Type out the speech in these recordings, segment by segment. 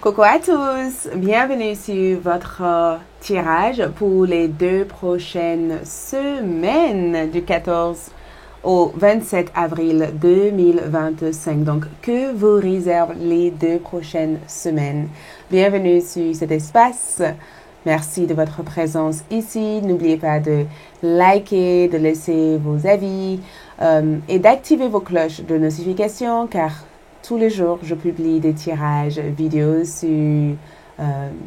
Coucou à tous, bienvenue sur votre tirage pour les 2 prochaines semaines du 14 au 27 avril 2025. Donc, que vous réserve les 2 prochaines semaines? Bienvenue sur cet espace. Merci de votre présence ici. N'oubliez pas de liker, de laisser vos avis et d'activer vos cloches de notification car tous les jours, je publie des tirages vidéo sur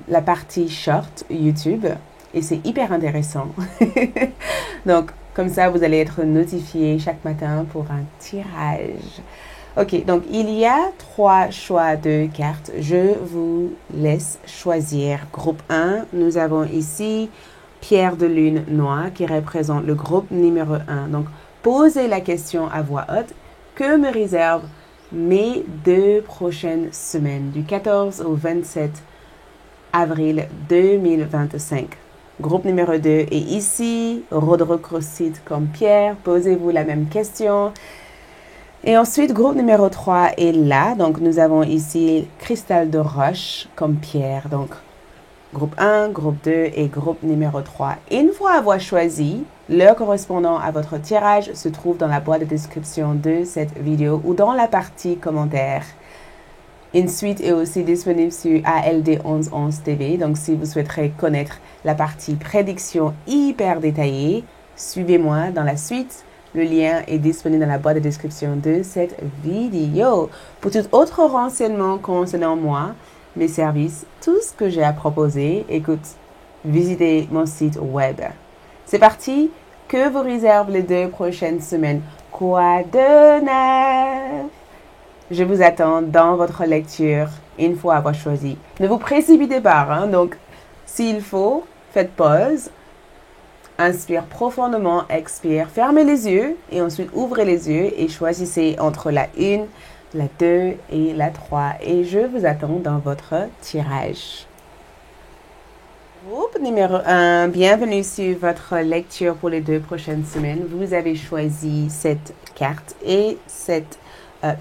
la partie short YouTube et c'est hyper intéressant. Donc, comme ça, vous allez être notifié chaque matin pour un tirage. Ok, donc il y a 3 choix de cartes. Je vous laisse choisir. Groupe 1, nous avons ici Pierre de Lune Noire qui représente le groupe numéro 1. Donc, posez la question à voix haute. Que me réserve mes 2 prochaines semaines, du 14 au 27 avril 2025. Groupe numéro 2 est ici, Rodrocrocite comme Pierre, posez-vous la même question. Et ensuite, groupe numéro 3 est là, donc nous avons ici Cristal de Roche comme Pierre, donc groupe 1, groupe 2 et groupe numéro 3. Une fois avoir choisi, l'heure correspondant à votre tirage se trouve dans la boîte de description de cette vidéo ou dans la partie commentaires. Une suite est aussi disponible sur ALD 1111 TV. Donc, si vous souhaiterez connaître la partie prédiction hyper détaillée, suivez-moi dans la suite. Le lien est disponible dans la boîte de description de cette vidéo. Pour tout autre renseignement concernant moi, mes services, tout ce que j'ai à proposer, écoute, visitez mon site web. C'est parti, que vous réserve les 2 prochaines semaines? Quoi de neuf? Je vous attends dans votre lecture une fois avoir choisi. Ne vous précipitez pas, hein? Donc, s'il faut, faites pause, inspire profondément, expire, fermez les yeux et ensuite ouvrez les yeux et choisissez entre la 1, la 2 et la 3. Et je vous attends dans votre tirage. Groupe numéro 1, bienvenue sur votre lecture pour les 2 prochaines semaines. Vous avez choisi cette carte et cette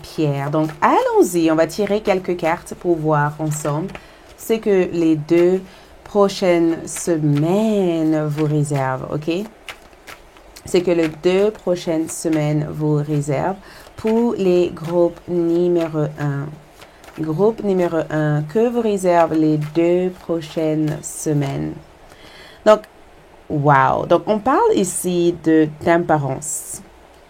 pierre. Donc, allons-y, on va tirer quelques cartes pour voir ensemble ce que les 2 prochaines semaines vous réservent, ok? C'est que les 2 prochaines semaines vous réservent pour les groupes numéro 1. Groupe numéro 1, que vous réserve les 2 prochaines semaines? Donc, wow. Donc, on parle ici de tempérance,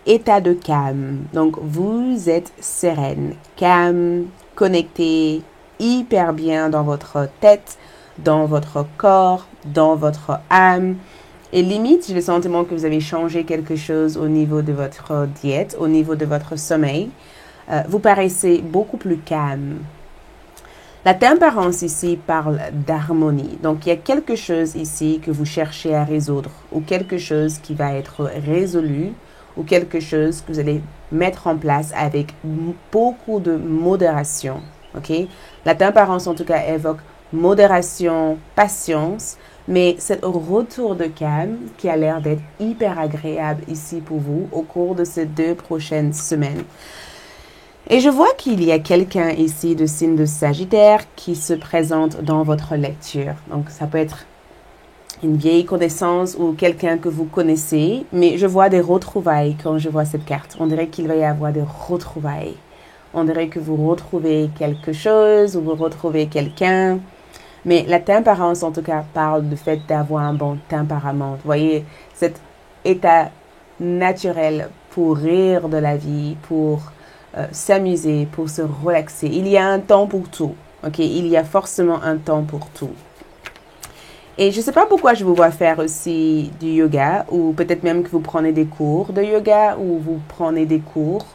état de calme. Donc, vous êtes sereine, calme, connecté, hyper bien dans votre tête, dans votre corps, dans votre âme. Et limite, j'ai le sentiment que vous avez changé quelque chose au niveau de votre diète, au niveau de votre sommeil. Vous paraissez beaucoup plus calme. La tempérance ici parle d'harmonie. Donc, il y a quelque chose ici que vous cherchez à résoudre ou quelque chose qui va être résolu ou quelque chose que vous allez mettre en place avec beaucoup de modération. Ok? La tempérance, en tout cas, évoque modération, patience, mais c'est un retour de calme qui a l'air d'être hyper agréable ici pour vous au cours de ces 2 prochaines semaines. Et je vois qu'il y a quelqu'un ici de signe de Sagittaire qui se présente dans votre lecture. Donc, ça peut être une vieille connaissance ou quelqu'un que vous connaissez, mais je vois des retrouvailles quand je vois cette carte. On dirait qu'il va y avoir des retrouvailles. On dirait que vous retrouvez quelque chose ou vous retrouvez quelqu'un. Mais la tempérance, en tout cas, parle du fait d'avoir un bon tempérament. Vous voyez, cet état naturel pour rire de la vie, pour s'amuser, pour se relaxer. Il y a un temps pour tout. Ok, il y a forcément un temps pour tout. Et je ne sais pas pourquoi je vous vois faire aussi du yoga ou peut-être même que vous prenez des cours de yoga ou vous prenez des cours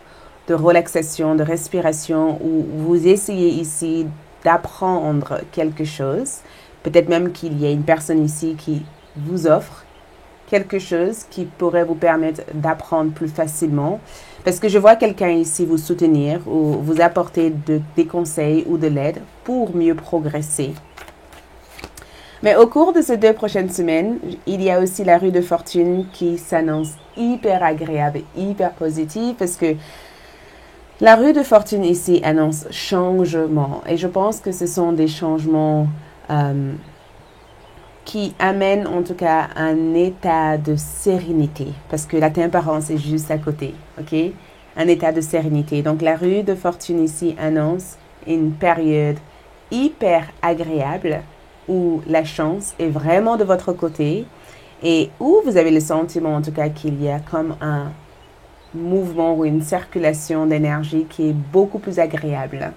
de relaxation, de respiration ou vous essayez ici d'apprendre quelque chose. Peut-être même qu'il y a une personne ici qui vous offre quelque chose qui pourrait vous permettre d'apprendre plus facilement. Parce que je vois quelqu'un ici vous soutenir ou vous apporter des conseils ou de l'aide pour mieux progresser. Mais au cours de ces 2 prochaines semaines, il y a aussi la rue de fortune qui s'annonce hyper agréable et hyper positive parce que La rue de fortune ici annonce changement et je pense que ce sont des changements qui amènent en tout cas un état de sérénité parce que la tempérance est juste à côté, ok? Un état de sérénité. Donc la rue de fortune ici annonce une période hyper agréable où la chance est vraiment de votre côté et où vous avez le sentiment en tout cas qu'il y a comme un mouvement ou une circulation d'énergie qui est beaucoup plus agréable.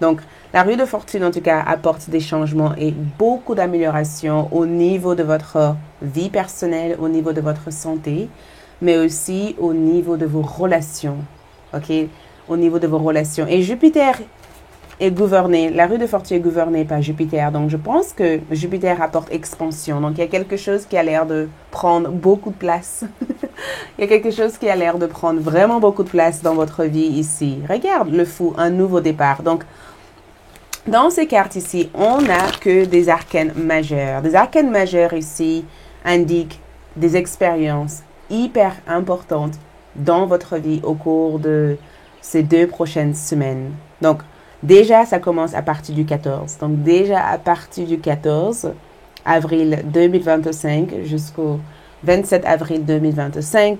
Donc, la rue de fortune, en tout cas, apporte des changements et beaucoup d'améliorations au niveau de votre vie personnelle, au niveau de votre santé, mais aussi au niveau de vos relations. OK? Au niveau de vos relations. Et Jupiter est gouverné, la rue de fortune est gouvernée par Jupiter. Donc, je pense que Jupiter apporte expansion. Donc, il y a quelque chose qui a l'air de prendre beaucoup de place. Il y a quelque chose qui a l'air de prendre vraiment beaucoup de place dans votre vie ici. Regarde le fou, un nouveau départ. Donc, dans ces cartes ici, on n'a que des arcanes majeurs. Des arcanes majeurs ici indiquent des expériences hyper importantes dans votre vie au cours de ces 2 prochaines semaines. Donc, déjà, ça commence à partir du 14. Donc, déjà à partir du 14 avril 2025 jusqu'au 27 avril 2025,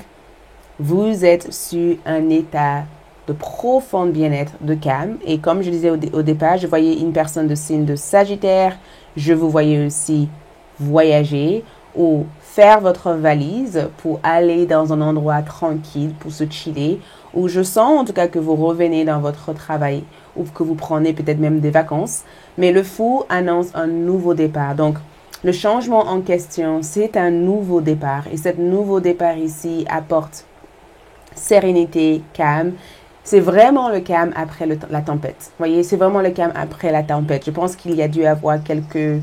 vous êtes sur un état de profond bien-être, de calme. Et comme je disais au départ, je voyais une personne de signe de Sagittaire. Je vous voyais aussi voyager ou faire votre valise pour aller dans un endroit tranquille, pour se chiller. Ou je sens en tout cas que vous revenez dans votre travail ou que vous prenez peut-être même des vacances. Mais le fou annonce un nouveau départ. Donc, le changement en question, c'est un nouveau départ. Et ce nouveau départ ici apporte sérénité, calme. C'est vraiment le calme après la tempête. Vous voyez, c'est vraiment le calme après la tempête. Je pense qu'il y a dû avoir quelques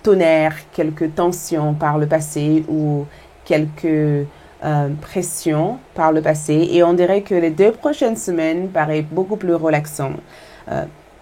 tonnerres, quelques tensions par le passé ou quelques pressions par le passé. Et on dirait que les 2 prochaines semaines paraissent beaucoup plus relaxantes.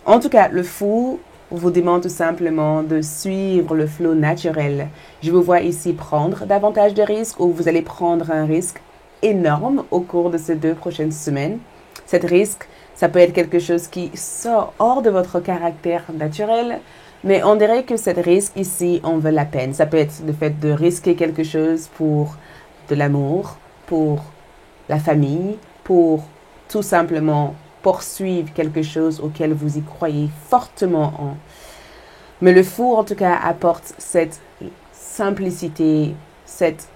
En tout cas, le fou vous demande tout simplement de suivre le flot naturel. Je vous vois ici prendre davantage de risques ou vous allez prendre un risque énorme au cours de ces 2 prochaines semaines. Cet risque, ça peut être quelque chose qui sort hors de votre caractère naturel, mais on dirait que cet risque ici en vaut la peine. Ça peut être le fait de risquer quelque chose pour de l'amour, pour la famille, pour tout simplement poursuivre quelque chose auquel vous y croyez fortement en. Mais le fou, en tout cas, apporte cette simplicité, cette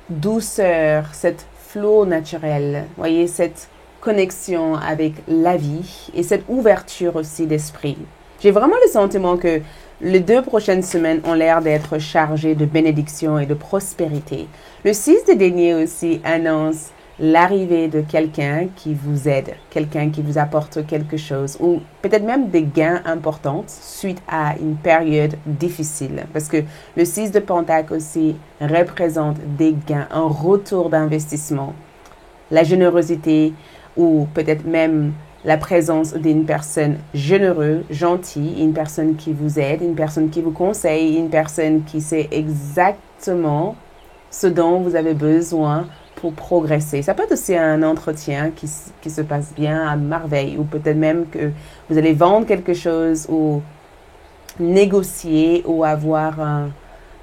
douceur, cette flot naturel, voyez, cette connexion avec la vie et cette ouverture aussi d'esprit. J'ai vraiment le sentiment que les 2 prochaines semaines ont l'air d'être chargées de bénédictions et de prospérité. Le 6 de denier aussi annonce l'arrivée de quelqu'un qui vous aide, quelqu'un qui vous apporte quelque chose ou peut-être même des gains importants suite à une période difficile. Parce que le 6 de Pentacle aussi représente des gains, un retour d'investissement, la générosité ou peut-être même la présence d'une personne généreuse, gentille, une personne qui vous aide, une personne qui vous conseille, une personne qui sait exactement ce dont vous avez besoin pour progresser. Ça peut être aussi un entretien qui se passe bien à merveille ou peut-être même que vous allez vendre quelque chose ou négocier ou avoir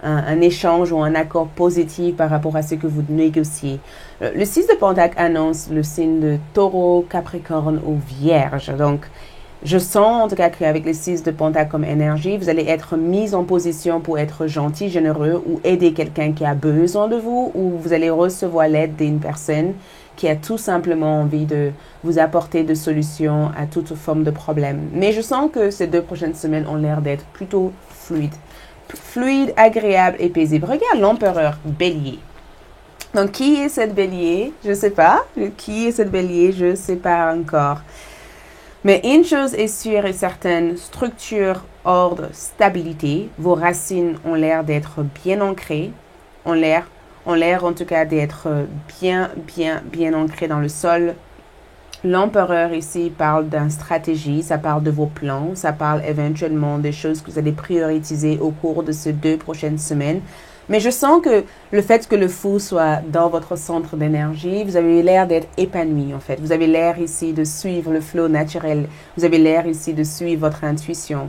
un échange ou un accord positif par rapport à ce que vous négociez. Le 6 de Pentacle annonce le signe de Taureau, Capricorne ou Vierge. Donc, je sens en tout cas qu'avec les 6 de Pentacle comme énergie, vous allez être mis en position pour être gentil, généreux ou aider quelqu'un qui a besoin de vous ou vous allez recevoir l'aide d'une personne qui a tout simplement envie de vous apporter des solutions à toute forme de problème. Mais je sens que ces 2 prochaines semaines ont l'air d'être plutôt fluides. Fluide, agréable et paisible. Regarde l'empereur bélier. Donc, qui est cette bélier? Je ne sais pas. Qui est cette bélier? Je ne sais pas encore. Mais une chose est sûre et certaine, structure, ordre, stabilité. Vos racines ont l'air d'être bien ancrées, ont l'air en tout cas d'être bien ancrées dans le sol. L'empereur ici parle d'une stratégie, ça parle de vos plans, ça parle éventuellement des choses que vous allez prioriser au cours de ces 2 prochaines semaines. Mais je sens que le fait que le fou soit dans votre centre d'énergie, vous avez l'air d'être épanoui en fait. Vous avez l'air ici de suivre le flow naturel. Vous avez l'air ici de suivre votre intuition.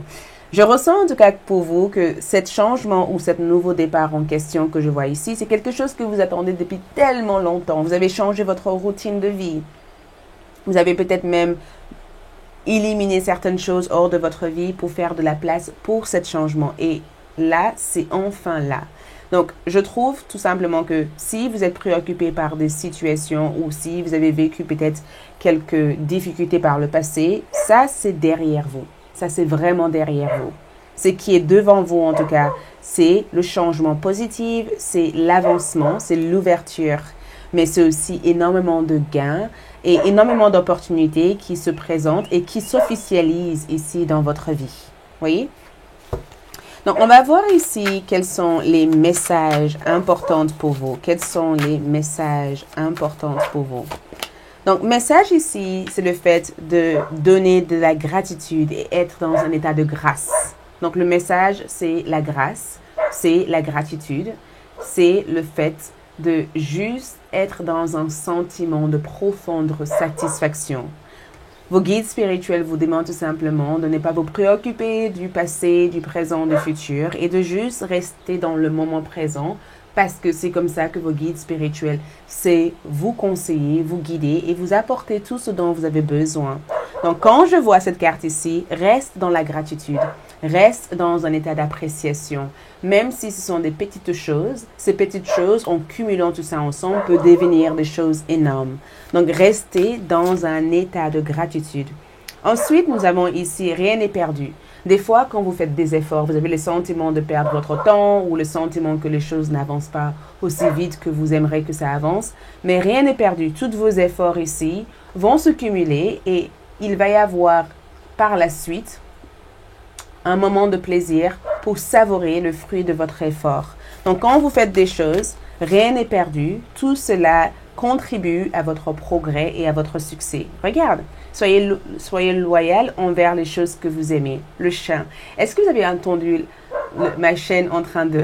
Je ressens en tout cas pour vous que cet changement ou cet nouveau départ en question que je vois ici, c'est quelque chose que vous attendez depuis tellement longtemps. Vous avez changé votre routine de vie. Vous avez peut-être même éliminé certaines choses hors de votre vie pour faire de la place pour cet changement. Et là, c'est enfin là. Donc, je trouve tout simplement que si vous êtes préoccupé par des situations ou si vous avez vécu peut-être quelques difficultés par le passé, ça, c'est derrière vous. Ça, c'est vraiment derrière vous. Ce qui est devant vous, en tout cas, c'est le changement positif, c'est l'avancement, c'est l'ouverture, mais c'est aussi énormément de gains et énormément d'opportunités qui se présentent et qui s'officialisent ici dans votre vie. Vous voyez? Donc, on va voir ici quels sont les messages importants pour vous. Quels sont les messages importants pour vous? Donc, message ici, c'est le fait de donner de la gratitude et être dans un état de grâce. Donc, le message, c'est la grâce, c'est la gratitude, c'est le fait de juste être dans un sentiment de profonde satisfaction. Vos guides spirituels vous demandent tout simplement de ne pas vous préoccuper du passé, du présent, du futur et de juste rester dans le moment présent parce que c'est comme ça que vos guides spirituels savent vous conseiller, vous guider et vous apporter tout ce dont vous avez besoin. Donc, quand je vois cette carte ici, reste dans la gratitude, reste dans un état d'appréciation. Même si ce sont des petites choses, ces petites choses, en cumulant tout ça ensemble, peut devenir des choses énormes. Donc, restez dans un état de gratitude. Ensuite, nous avons ici, rien n'est perdu. Des fois, quand vous faites des efforts, vous avez le sentiment de perdre votre temps ou le sentiment que les choses n'avancent pas aussi vite que vous aimeriez que ça avance. Mais rien n'est perdu. Tous vos efforts ici vont se cumuler et il va y avoir par la suite un moment de plaisir pour savourer le fruit de votre effort. Donc, quand vous faites des choses, rien n'est perdu. Tout cela contribue à votre progrès et à votre succès. Regarde, soyez loyal envers les choses que vous aimez. Le chien. Est-ce que vous avez entendu ma chaîne en train de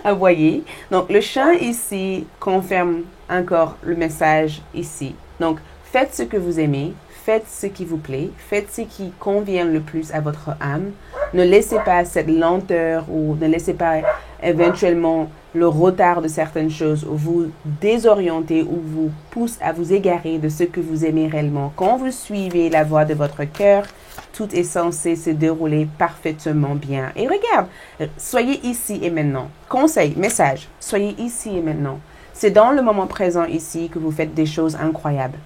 aboyer? Donc, le chien ici confirme encore le message ici. Donc, faites ce que vous aimez. Faites ce qui vous plaît, faites ce qui convient le plus à votre âme. Ne laissez pas cette lenteur ou ne laissez pas éventuellement le retard de certaines choses vous désorienter ou vous pousse à vous égarer de ce que vous aimez réellement. Quand vous suivez la voie de votre cœur, tout est censé se dérouler parfaitement bien. Et regarde, soyez ici et maintenant. Conseil, message, soyez ici et maintenant. C'est dans le moment présent ici que vous faites des choses incroyables.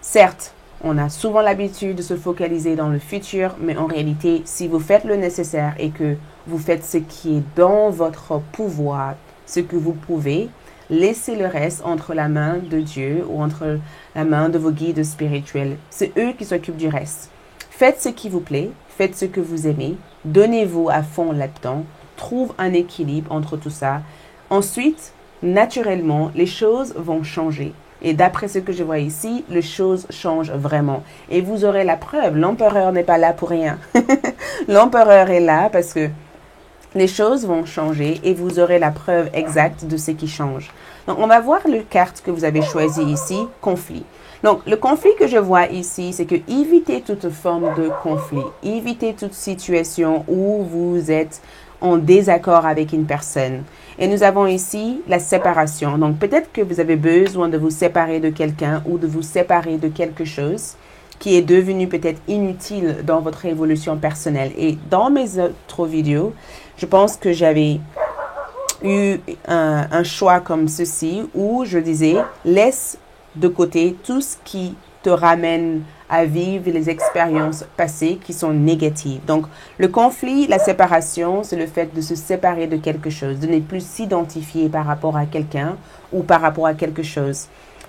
Certes, on a souvent l'habitude de se focaliser dans le futur, mais en réalité, si vous faites le nécessaire et que vous faites ce qui est dans votre pouvoir, ce que vous pouvez, laissez le reste entre la main de Dieu ou entre la main de vos guides spirituels. C'est eux qui s'occupent du reste. Faites ce qui vous plaît, faites ce que vous aimez, donnez-vous à fond là-dedans, trouve un équilibre entre tout ça. Ensuite, naturellement, les choses vont changer. Et d'après ce que je vois ici, les choses changent vraiment. Et vous aurez la preuve. L'empereur n'est pas là pour rien. L'empereur est là parce que les choses vont changer et vous aurez la preuve exacte de ce qui change. Donc, on va voir la carte que vous avez choisie ici, conflit. Donc, le conflit que je vois ici, c'est que évitez toute forme de conflit. Évitez toute situation où vous êtes en désaccord avec une personne. Et nous avons ici la séparation. Donc, peut-être que vous avez besoin de vous séparer de quelqu'un ou de vous séparer de quelque chose qui est devenu peut-être inutile dans votre évolution personnelle. Et dans mes autres vidéos, je pense que j'avais eu un choix comme ceci où je disais, laisse de côté tout ce qui te ramène à vivre les expériences passées qui sont négatives. Donc, le conflit, la séparation, c'est le fait de se séparer de quelque chose, de ne plus s'identifier par rapport à quelqu'un ou par rapport à quelque chose.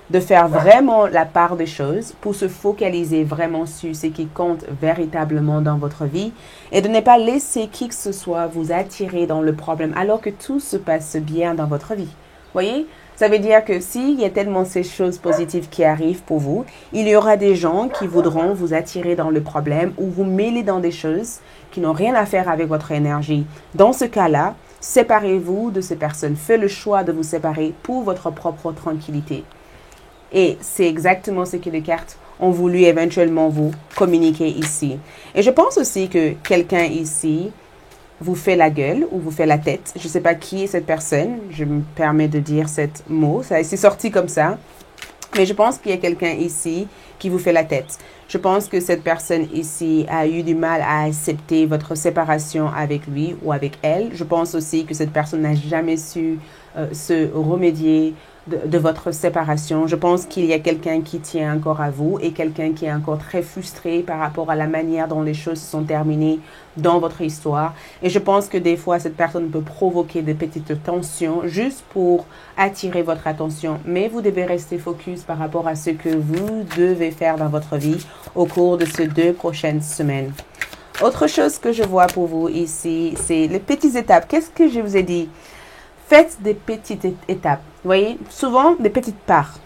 De faire vraiment la part des choses pour se focaliser vraiment sur ce qui compte véritablement dans votre vie et de ne pas laisser qui que ce soit vous attirer dans le problème alors que tout se passe bien dans votre vie. Voyez? Ça veut dire que s'il y a tellement ces choses positives qui arrivent pour vous, il y aura des gens qui voudront vous attirer dans le problème ou vous mêler dans des choses qui n'ont rien à faire avec votre énergie. Dans ce cas-là, séparez-vous de ces personnes. Faites le choix de vous séparer pour votre propre tranquillité. Et c'est exactement ce que les cartes ont voulu éventuellement vous communiquer ici. Et je pense aussi que quelqu'un ici vous fait la gueule ou vous fait la tête. Je ne sais pas qui est cette personne. Je me permets de dire ce mot. C'est sorti comme ça. Mais je pense qu'il y a quelqu'un ici qui vous fait la tête. Je pense que cette personne ici a eu du mal à accepter votre séparation avec lui ou avec elle. Je pense aussi que cette personne n'a jamais su se remédier de votre séparation. Je pense qu'il y a quelqu'un qui tient encore à vous et quelqu'un qui est encore très frustré par rapport à la manière dont les choses se sont terminées dans votre histoire. Et je pense que des fois, cette personne peut provoquer des petites tensions juste pour attirer votre attention. Mais vous devez rester focus par rapport à ce que vous devez faire dans votre vie au cours de ces 2 prochaines semaines. Autre chose que je vois pour vous ici, c'est les petites étapes. Qu'est-ce que je vous ai dit? Faites des petites étapes. Vous voyez, souvent des petites parts.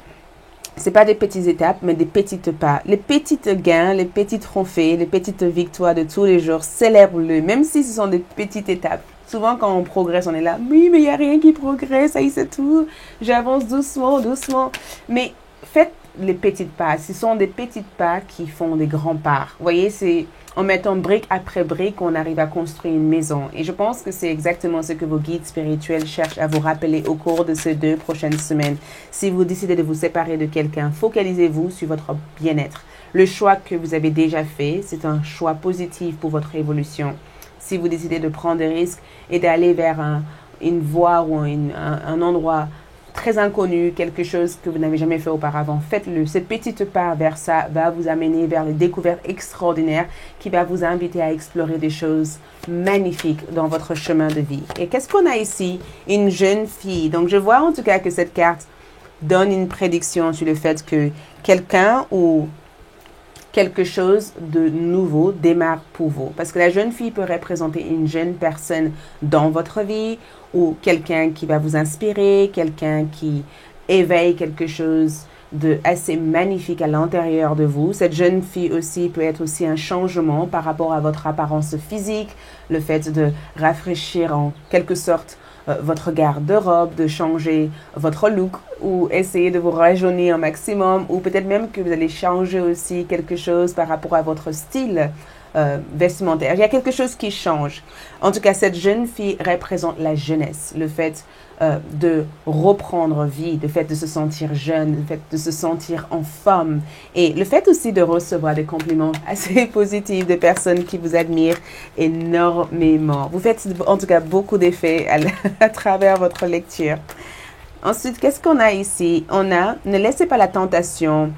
C'est pas des petites étapes, mais des petites pas. Les petites gains, les petites trophées, les petites victoires de tous les jours, célèbre-le, même si ce sont des petites étapes. Souvent, quand on progresse, on est là, oui, mais il n'y a rien qui progresse, ça y est, c'est tout. J'avance doucement, doucement. Mais faites les petites pas. Ce sont des petites pas qui font des grands pas. Vous voyez, c'est en mettant brique après brique qu'on arrive à construire une maison. Et je pense que c'est exactement ce que vos guides spirituels cherchent à vous rappeler au cours de ces 2 prochaines semaines. Si vous décidez de vous séparer de quelqu'un, focalisez-vous sur votre bien-être. Le choix que vous avez déjà fait, c'est un choix positif pour votre évolution. Si vous décidez de prendre des risques et d'aller vers une voie ou un endroit très inconnu, quelque chose que vous n'avez jamais fait auparavant, faites-le. Cette petite part vers ça va vous amener vers les découvertes extraordinaires qui va vous inviter à explorer des choses magnifiques dans votre chemin de vie. Et qu'est-ce qu'on a ici? Une jeune fille. Donc, je vois en tout cas que cette carte donne une prédiction sur le fait que quelqu'un ou quelque chose de nouveau démarre pour vous. Parce que la jeune fille peut représenter une jeune personne dans votre vie ou quelqu'un qui va vous inspirer, quelqu'un qui éveille quelque chose de assez magnifique à l'intérieur de vous. Cette jeune fille aussi peut être aussi un changement par rapport à votre apparence physique, le fait de rafraîchir en quelque sorte votre garde-robe, de changer votre look ou essayer de vous rajeunir un maximum ou peut-être même que vous allez changer aussi quelque chose par rapport à votre style vestimentaire. Il y a quelque chose qui change. En tout cas, cette jeune fille représente la jeunesse, le fait de reprendre vie, le fait de se sentir jeune, le fait de se sentir en forme et le fait aussi de recevoir des compliments assez positifs de personnes qui vous admirent énormément. Vous faites en tout cas beaucoup d'effets à travers votre lecture. Ensuite, qu'est-ce qu'on a ici? On a, ne laissez pas la tentation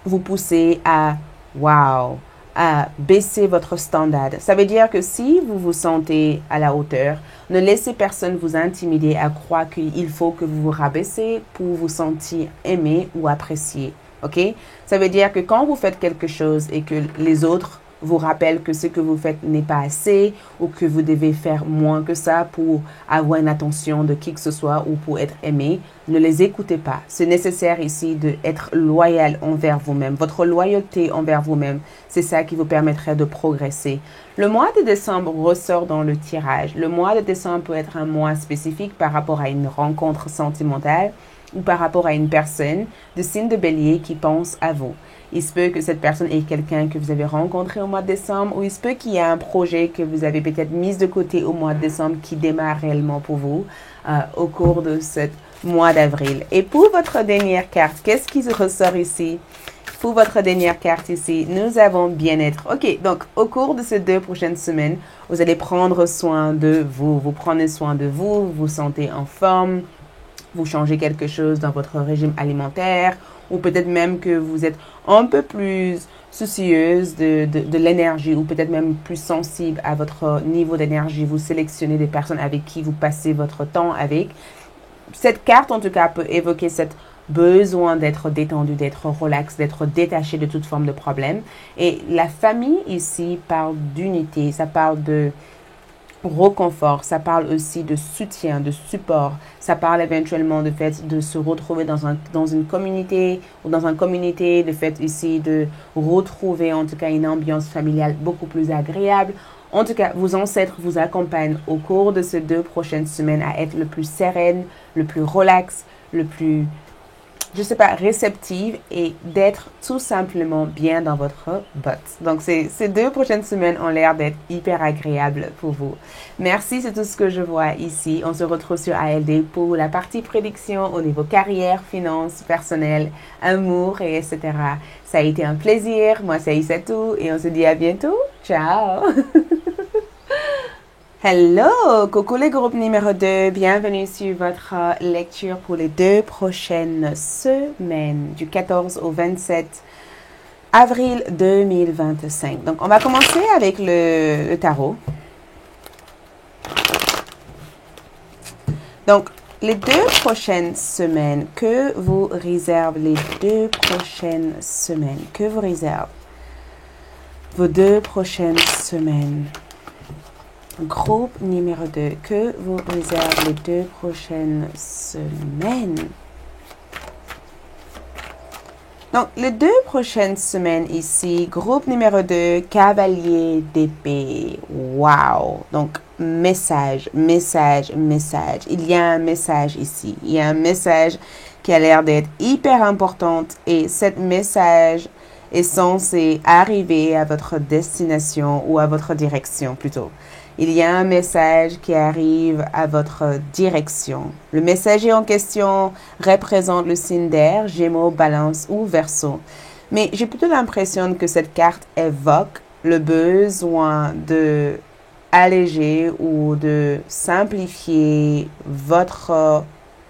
vous pousser à wow, à baisser votre standard. Ça veut dire que si vous vous sentez à la hauteur, ne laissez personne vous intimider à croire qu'il faut que vous vous rabaissez pour vous sentir aimé ou apprécié. OK? Ça veut dire que quand vous faites quelque chose et que les autres vous rappellent que ce que vous faites n'est pas assez ou que vous devez faire moins que ça pour avoir une attention de qui que ce soit ou pour être aimé, ne les écoutez pas. C'est nécessaire ici d'être loyal envers vous-même. Votre loyauté envers vous-même, c'est ça qui vous permettrait de progresser. Le mois de décembre ressort dans le tirage. Le mois de décembre peut être un mois spécifique par rapport à une rencontre sentimentale ou par rapport à une personne de signe de bélier qui pense à vous. Il se peut que cette personne est quelqu'un que vous avez rencontré au mois de décembre ou il se peut qu'il y ait un projet que vous avez peut-être mis de côté au mois de décembre qui démarre réellement pour vous au cours de ce mois d'avril. Et pour votre dernière carte, qu'est-ce qui ressort ici? Pour votre dernière carte ici, nous avons bien-être. OK, donc au cours de ces 2 prochaines semaines, vous allez prendre soin de vous. Vous prenez soin de vous, vous vous sentez en forme, vous changez quelque chose dans votre régime alimentaire ou peut-être même que vous êtes un peu plus soucieuse de l'énergie ou peut-être même plus sensible à votre niveau d'énergie. Vous sélectionnez des personnes avec qui vous passez votre temps avec. Cette carte, en tout cas, peut évoquer cet besoin d'être détendu, d'être relax, d'être détaché de toute forme de problème. Et la famille ici parle d'unité, ça parle de réconfort, ça parle aussi de soutien, de support, ça parle éventuellement du fait de se retrouver dans une communauté ou dans une communauté, le fait ici de retrouver en tout cas une ambiance familiale beaucoup plus agréable. En tout cas, vos ancêtres vous accompagnent au cours de ces 2 prochaines semaines à être le plus sereine, le plus relax, le plus, je sais pas, réceptive et d'être tout simplement bien dans votre botte. Donc, ces 2 prochaines semaines ont l'air d'être hyper agréables pour vous. Merci, c'est tout ce que je vois ici. On se retrouve sur ALD pour la partie prédiction au niveau carrière, finances, personnel, amour et etc. Ça a été un plaisir. Moi, c'est Aïssatou et on se dit à bientôt. Ciao! Hello, coucou les groupes numéro 2, bienvenue sur votre lecture pour les 2 prochaines semaines, du 14 au 27 avril 2025. Donc, on va commencer avec le tarot. Donc, les 2 prochaines semaines, que vous réservent les 2 prochaines semaines? Que vous réservent vos 2 prochaines semaines? Groupe numéro 2, que vous réserve les 2 prochaines semaines? Donc, les 2 prochaines semaines ici, groupe numéro 2, cavalier d'épée. Wow! Donc, message, message, message. Il y a un message ici. Il y a un message qui a l'air d'être hyper important et cet message est censé arriver à votre destination ou à votre direction plutôt. Il y a un message qui arrive à votre direction. Le messager en question représente le signe d'air, Gémeaux, Balance ou Verseau. Mais j'ai plutôt l'impression que cette carte évoque le besoin de alléger ou de simplifier votre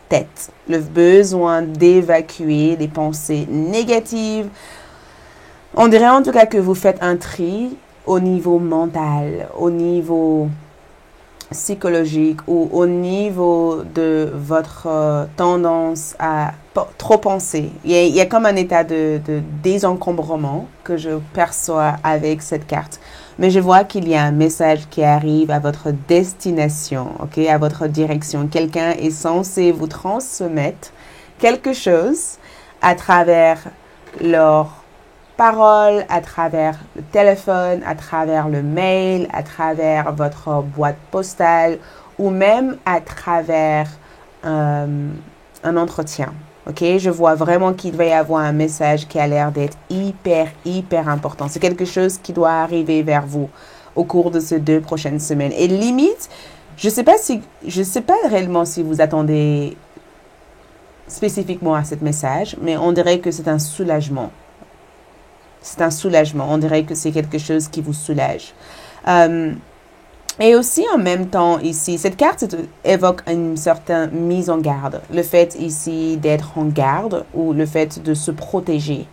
tête. Le besoin d'évacuer des pensées négatives. On dirait en tout cas que vous faites un tri au niveau mental, au niveau psychologique ou au niveau de votre tendance à trop penser. Il y a comme un état de désencombrement que je perçois avec cette carte. Mais je vois qu'il y a un message qui arrive à votre destination, ok, à votre direction. Quelqu'un est censé vous transmettre quelque chose à travers leur parole, à travers le téléphone, à travers le mail, à travers votre boîte postale ou même à travers un entretien. Ok, je vois vraiment qu'il va y avoir un message qui a l'air d'être hyper important. C'est quelque chose qui doit arriver vers vous au cours de ces 2 prochaines semaines. Et limite, je sais pas réellement si vous attendez spécifiquement à ce message, mais on dirait que c'est un soulagement. C'est un soulagement. On dirait que c'est quelque chose qui vous soulage. Et aussi, en même temps, ici, cette carte évoque une certaine mise en garde. Le fait ici d'être en garde ou le fait de se protéger.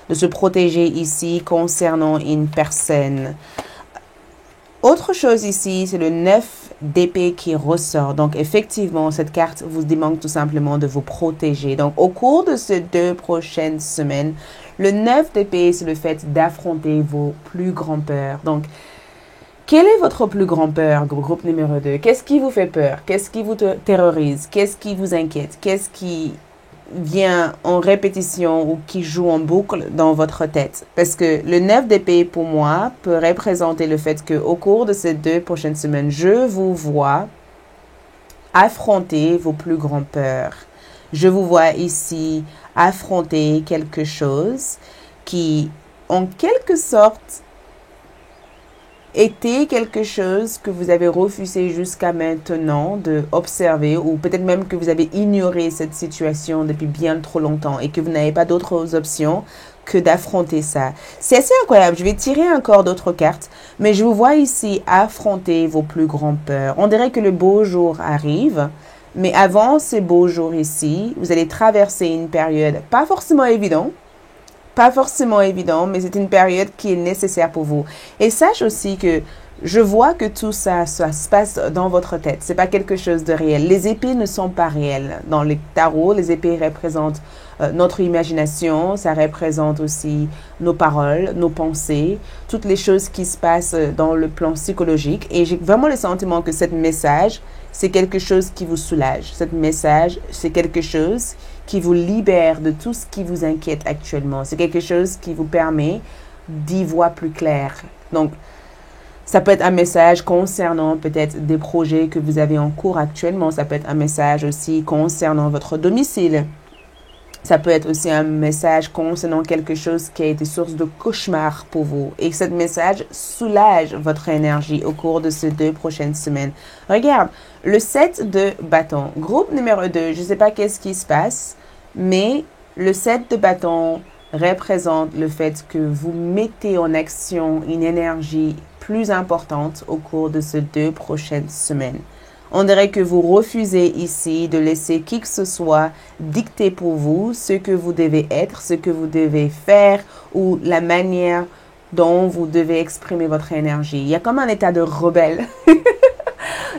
De se protéger ici concernant une personne. Autre chose ici, c'est le 9 d'épée qui ressort. Donc, effectivement, cette carte vous demande tout simplement de vous protéger. Donc, au cours de ces 2 prochaines semaines, le 9 d'épée, c'est le fait d'affronter vos plus grands peurs. Donc, quel est votre plus grand peur, groupe numéro 2? Qu'est-ce qui vous fait peur? Qu'est-ce qui vous terrorise? Qu'est-ce qui vous inquiète? Qu'est-ce qui vient en répétition ou qui joue en boucle dans votre tête? Parce que le 9 d'épée, pour moi, peut représenter le fait qu'au cours de ces 2 prochaines semaines, je vous vois affronter vos plus grandes peurs. Je vous vois ici affronter quelque chose qui, en quelque sorte, était quelque chose que vous avez refusé jusqu'à maintenant de observer ou peut-être même que vous avez ignoré cette situation depuis bien trop longtemps et que vous n'avez pas d'autres options que d'affronter ça. C'est assez incroyable. Je vais tirer encore d'autres cartes, mais je vous vois ici affronter vos plus grandes peurs. On dirait que le beau jour arrive, mais avant ces beaux jours ici, vous allez traverser une période pas forcément évidente, mais c'est une période qui est nécessaire pour vous. Et sache aussi que je vois que tout ça, ça se passe dans votre tête. C'est pas quelque chose de réel. Les épées ne sont pas réelles. Dans les tarots, les épées représentent notre imagination. Ça représente aussi nos paroles, nos pensées, toutes les choses qui se passent dans le plan psychologique. Et j'ai vraiment le sentiment que ce message, c'est quelque chose qui vous soulage. Ce message, c'est quelque chose qui vous libère de tout ce qui vous inquiète actuellement. C'est quelque chose qui vous permet d'y voir plus clair. Donc, Ça peut être un message concernant peut-être des projets que vous avez en cours actuellement. Ça peut être un message aussi concernant votre domicile. Ça peut être aussi un message concernant quelque chose qui a été source de cauchemar pour vous. Et ce message soulage votre énergie au cours de ces 2 prochaines semaines. Regarde, le 7 de bâton. Groupe numéro 2, je ne sais pas qu'est-ce qui se passe, mais le 7 de bâton représente le fait que vous mettez en action une énergie plus importante au cours de ces 2 prochaines semaines. On dirait que vous refusez ici de laisser qui que ce soit dicter pour vous ce que vous devez être, ce que vous devez faire ou la manière dont vous devez exprimer votre énergie. Il y a comme un état de rebelle.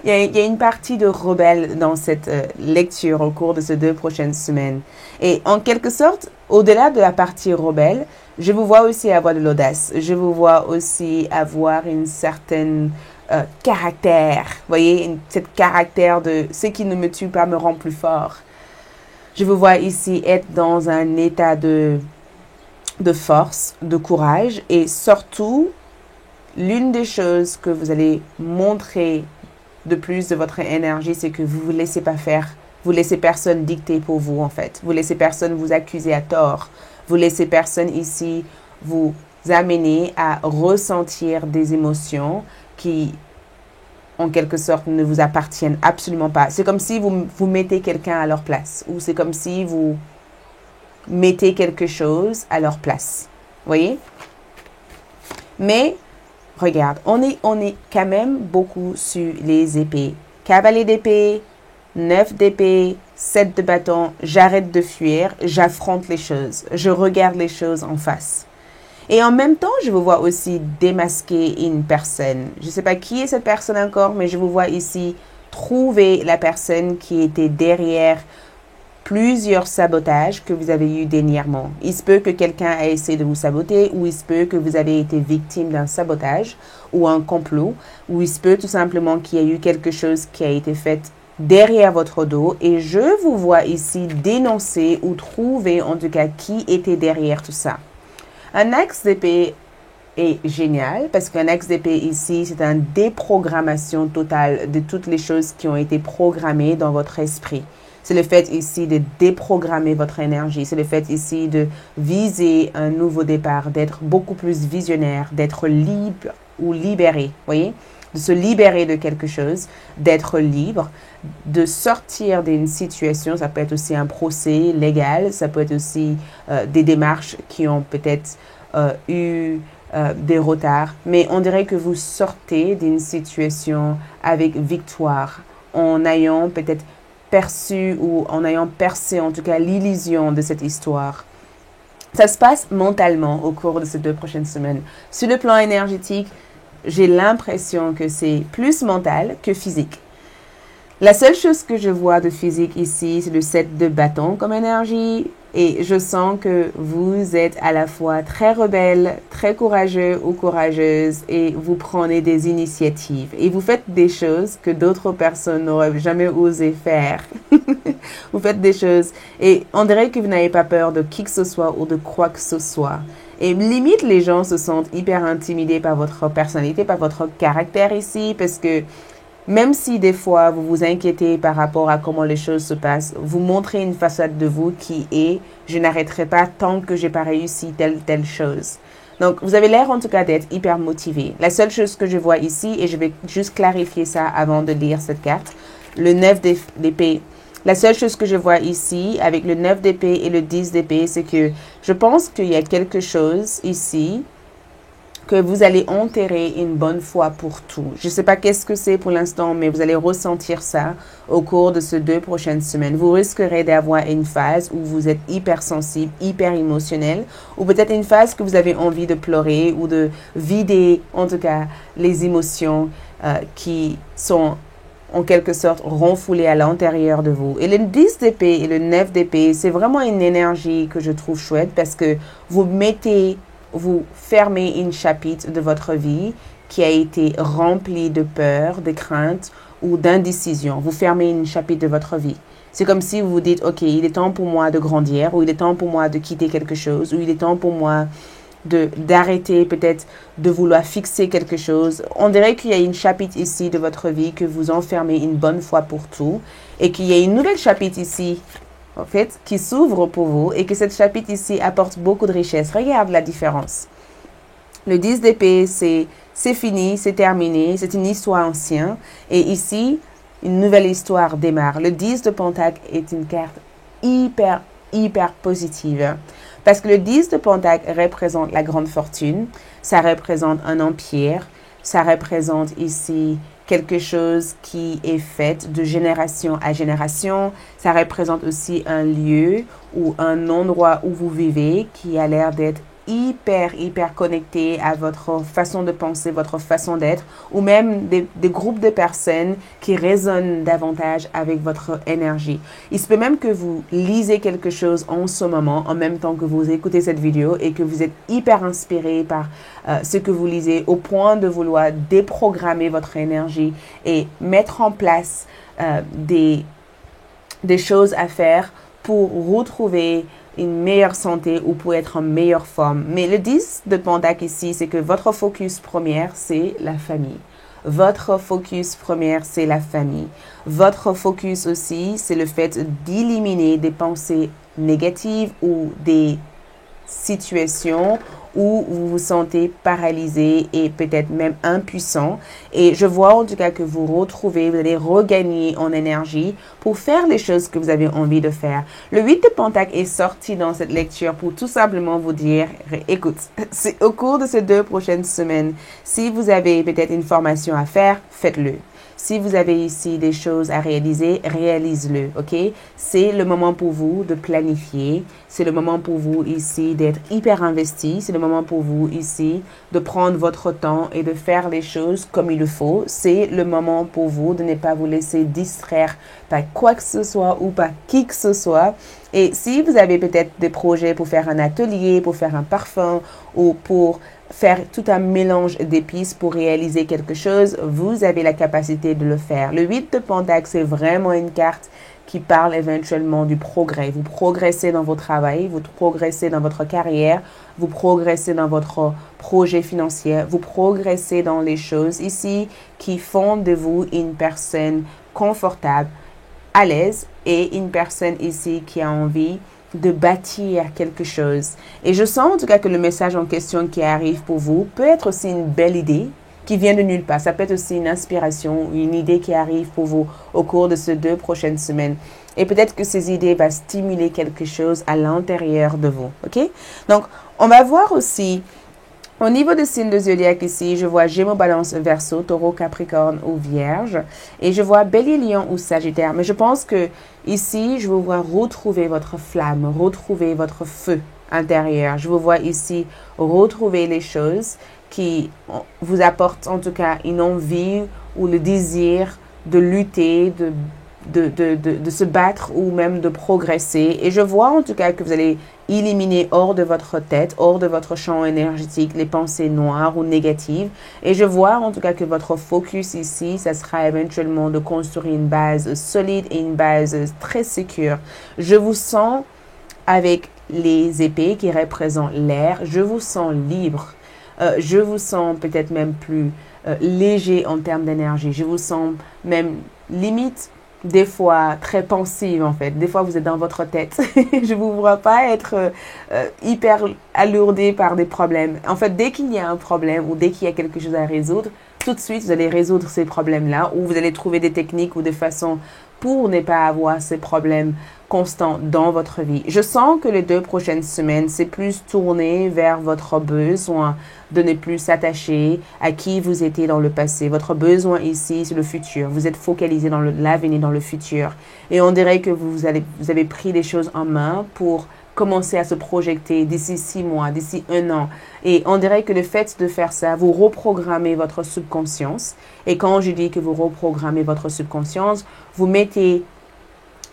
Il y a une partie de rebelle dans cette lecture au cours de ces 2 prochaines semaines. Et en quelque sorte, au-delà de la partie rebelle, je vous vois aussi avoir de l'audace. Je vous vois aussi avoir une certaine caractère. Vous voyez, cette caractère de ce qui ne me tue pas me rend plus fort. Je vous vois ici être dans un état de force, de courage et surtout, l'une des choses que vous allez montrer de plus de votre énergie, c'est que vous ne vous laissez pas faire. Vous laissez personne dicter pour vous, en fait. Vous laissez personne vous accuser à tort. Vous laissez personne ici vous amener à ressentir des émotions qui, en quelque sorte, ne vous appartiennent absolument pas. C'est comme si vous mettez quelqu'un à leur place. Ou c'est comme si vous mettez quelque chose à leur place. Vous voyez? Mais regarde, on est quand même beaucoup sur les épées. Cavalier d'épée, 9 d'épée, 7 de bâton. J'arrête de fuir, j'affronte les choses. Je regarde les choses en face. Et en même temps, je vous vois aussi démasquer une personne. Je ne sais pas qui est cette personne encore, mais je vous vois ici trouver la personne qui était derrière plusieurs sabotages que vous avez eu dernièrement. Il se peut que quelqu'un a essayé de vous saboter ou il se peut que vous avez été victime d'un sabotage ou un complot ou il se peut tout simplement qu'il y ait eu quelque chose qui a été fait derrière votre dos et je vous vois ici dénoncer ou trouver en tout cas qui était derrière tout ça. Un axe d'épée est génial parce qu'un axe d'épée ici, c'est une déprogrammation totale de toutes les choses qui ont été programmées dans votre esprit. C'est le fait ici de déprogrammer votre énergie. C'est le fait ici de viser un nouveau départ, d'être beaucoup plus visionnaire, d'être libre ou libéré, voyez? De se libérer de quelque chose, d'être libre, de sortir d'une situation. Ça peut être aussi un procès légal, ça peut être aussi des démarches qui ont peut-être eu des retards. Mais on dirait que vous sortez d'une situation avec victoire en ayant peut-être perçu ou en ayant percé en tout cas l'illusion de cette histoire. Ça se passe mentalement au cours de ces 2 prochaines semaines. Sur le plan énergétique, j'ai l'impression que c'est plus mental que physique. La seule chose que je vois de physique ici, c'est le 7 de bâton comme énergie. Et je sens que vous êtes à la fois très rebelle, très courageux ou courageuse et vous prenez des initiatives. Et vous faites des choses que d'autres personnes n'auraient jamais osé faire. Vous faites des choses et on dirait que vous n'avez pas peur de qui que ce soit ou de quoi que ce soit. Et limite, les gens se sentent hyper intimidés par votre personnalité, par votre caractère ici parce que même si des fois vous vous inquiétez par rapport à comment les choses se passent, vous montrez une façade de vous qui est « je n'arrêterai pas tant que j'ai pas réussi telle chose ». Donc, vous avez l'air en tout cas d'être hyper motivé. La seule chose que je vois ici, et je vais juste clarifier ça avant de lire cette carte, le 9 d'épée. La seule chose que je vois ici avec le 9 d'épée et le 10 d'épée, c'est que je pense qu'il y a quelque chose ici que vous allez enterrer une bonne fois pour tout. Je ne sais pas qu'est-ce que c'est pour l'instant, mais vous allez ressentir ça au cours de ces 2 prochaines semaines. Vous risquerez d'avoir une phase où vous êtes hyper sensible, hyper émotionnel, ou peut-être une phase que vous avez envie de pleurer ou de vider, en tout cas, les émotions qui sont en quelque sorte renfoulées à l'intérieur de vous. Et le 10 d'épée et le 9 d'épée, c'est vraiment une énergie que je trouve chouette parce que vous fermez une chapitre de votre vie qui a été rempli de peur, de crainte ou d'indécision. Vous fermez une chapitre de votre vie. C'est comme si vous vous dites, OK, il est temps pour moi de grandir, ou il est temps pour moi de quitter quelque chose, ou il est temps pour moi d'arrêter peut-être de vouloir fixer quelque chose. On dirait qu'il y a une chapitre ici de votre vie que vous enfermez une bonne fois pour tout et qu'il y a une nouvelle chapitre ici, en fait, qui s'ouvre pour vous et que cette chapitre ici apporte beaucoup de richesse. Regarde la différence. Le 10 d'épée, c'est fini, c'est terminé, c'est une histoire ancienne. Et ici, une nouvelle histoire démarre. Le 10 de Pentacle est une carte hyper positive. Parce que le 10 de Pentacle représente la grande fortune, ça représente un empire, ça représente ici quelque chose qui est fait de génération à génération, ça représente aussi un lieu ou un endroit où vous vivez qui a l'air d'être hyper connecté à votre façon de penser, votre façon d'être, ou même des groupes de personnes qui résonnent davantage avec votre énergie. Il se peut même que vous lisez quelque chose en ce moment, en même temps que vous écoutez cette vidéo et que vous êtes hyper inspiré par ce que vous lisez, au point de vouloir déprogrammer votre énergie et mettre en place des choses à faire pour retrouver une meilleure santé ou pour être en meilleure forme. Mais le 10 de Pentacle ici, c'est que votre focus premier, c'est la famille. Votre focus premier, c'est la famille. Votre focus aussi, c'est le fait d'éliminer des pensées négatives ou des situations où vous vous sentez paralysé et peut-être même impuissant. Et je vois en tout cas que vous retrouvez, vous allez regagner en énergie pour faire les choses que vous avez envie de faire. Le 8 de Pentacle est sorti dans cette lecture pour tout simplement vous dire, écoute, c'est au cours de ces 2 prochaines semaines, si vous avez peut-être une formation à faire, faites-le. Si vous avez ici des choses à réaliser, réalise-le, ok? C'est le moment pour vous de planifier. C'est le moment pour vous ici d'être hyper investi. C'est le moment pour vous ici de prendre votre temps et de faire les choses comme il le faut. C'est le moment pour vous de ne pas vous laisser distraire par quoi que ce soit ou par qui que ce soit. Et si vous avez peut-être des projets pour faire un atelier, pour faire un parfum ou pour faire tout un mélange d'épices pour réaliser quelque chose, vous avez la capacité de le faire. Le 8 de Pentacle, c'est vraiment une carte qui parle éventuellement du progrès. Vous progressez dans votre travail, vous progressez dans votre carrière, vous progressez dans votre projet financier, vous progressez dans les choses ici qui font de vous une personne confortable, à l'aise et une personne ici qui a envie de bâtir quelque chose. Et je sens en tout cas que le message en question qui arrive pour vous peut être aussi une belle idée qui vient de nulle part. Ça peut être aussi une inspiration, une idée qui arrive pour vous au cours de ces 2 prochaines semaines. Et peut-être que ces idées vont stimuler quelque chose à l'intérieur de vous. OK? Donc, on va voir aussi au niveau des signes de zodiaque ici, je vois Gémeaux, Balance, Verseau, Taureau, Capricorne ou Vierge. Et je vois Bélier, Lion ou Sagittaire. Mais je pense que ici, je vous vois retrouver votre flamme, retrouver votre feu intérieur. Je vous vois ici retrouver les choses qui vous apportent en tout cas une envie ou le désir de lutter, de se battre ou même de progresser. Et je vois en tout cas que vous allez éliminer hors de votre tête, hors de votre champ énergétique, les pensées noires ou négatives. Et je vois en tout cas que votre focus ici, ça sera éventuellement de construire une base solide et une base très sécure. Je vous sens avec les épées qui représentent l'air, je vous sens libre. Je vous sens peut-être même plus léger en termes d'énergie. Je vous sens même limite des fois très pensive en fait. Des fois vous êtes dans votre tête. Je ne vous vois pas être hyper alourdé par des problèmes. En fait, dès qu'il y a un problème ou dès qu'il y a quelque chose à résoudre, tout de suite vous allez résoudre ces problèmes-là ou vous allez trouver des techniques ou des façons pour ne pas avoir ces problèmes constants dans votre vie. Je sens que les 2 prochaines semaines, c'est plus tourné vers votre besoin de ne plus s'attacher à qui vous étiez dans le passé. Votre besoin ici, c'est le futur. Vous êtes focalisé dans l'avenir, dans le futur. Et on dirait que vous avez pris les choses en main pour commencer à se projeter d'ici 6 mois, d'ici 1 an. Et on dirait que le fait de faire ça, vous reprogrammez votre subconscience. Et quand je dis que vous reprogrammez votre subconscience, vous mettez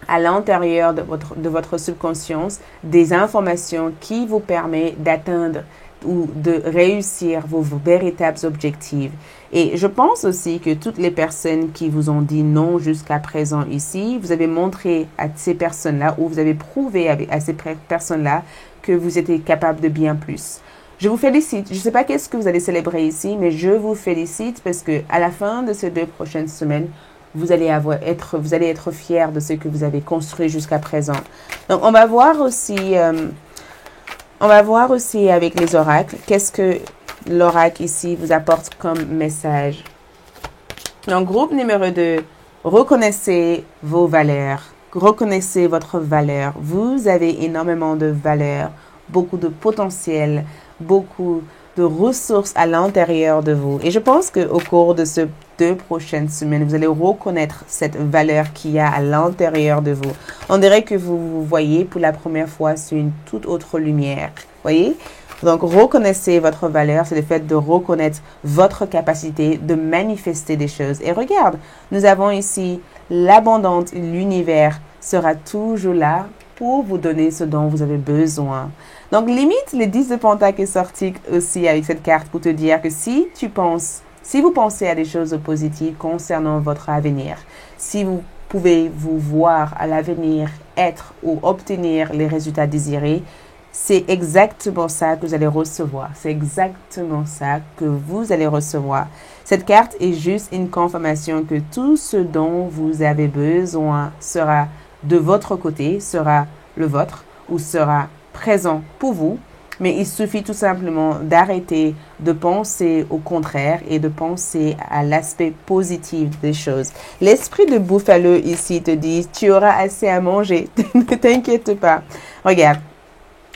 à l'intérieur de votre subconscience des informations qui vous permettent d'atteindre ou de réussir vos véritables objectifs. Et je pense aussi que toutes les personnes qui vous ont dit non jusqu'à présent ici, vous avez montré à ces personnes-là ou vous avez prouvé à ces personnes-là que vous étiez capable de bien plus. Je vous félicite. Je ne sais pas qu'est-ce que vous allez célébrer ici, mais je vous félicite parce que à la fin de ces 2 prochaines semaines, vous allez être fiers de ce que vous avez construit jusqu'à présent. Donc, on va voir aussi avec les oracles, qu'est-ce que l'oracle ici vous apporte comme message. Donc, groupe numéro 2, reconnaissez vos valeurs. Reconnaissez votre valeur. Vous avez énormément de valeur, beaucoup de potentiel, beaucoup de ressources à l'intérieur de vous. Et je pense qu'au cours de ces 2 prochaines semaines, vous allez reconnaître cette valeur qu'il y a à l'intérieur de vous. On dirait que vous vous voyez pour la première fois sous une toute autre lumière. Voyez? Donc, reconnaissez votre valeur, c'est le fait de reconnaître votre capacité de manifester des choses. Et regarde, nous avons ici l'abondance, l'univers sera toujours là pour vous donner ce dont vous avez besoin. Donc, limite, le 10 de Pentacle est sorti aussi avec cette carte pour te dire que si vous pensez à des choses positives concernant votre avenir, si vous pouvez vous voir à l'avenir être ou obtenir les résultats désirés, c'est exactement ça que vous allez recevoir. C'est exactement ça que vous allez recevoir. Cette carte est juste une confirmation que tout ce dont vous avez besoin sera de votre côté, sera le vôtre ou sera présent pour vous. Mais il suffit tout simplement d'arrêter de penser au contraire et de penser à l'aspect positif des choses. L'esprit de Buffalo ici te dit, tu auras assez à manger. Ne t'inquiète pas. Regarde.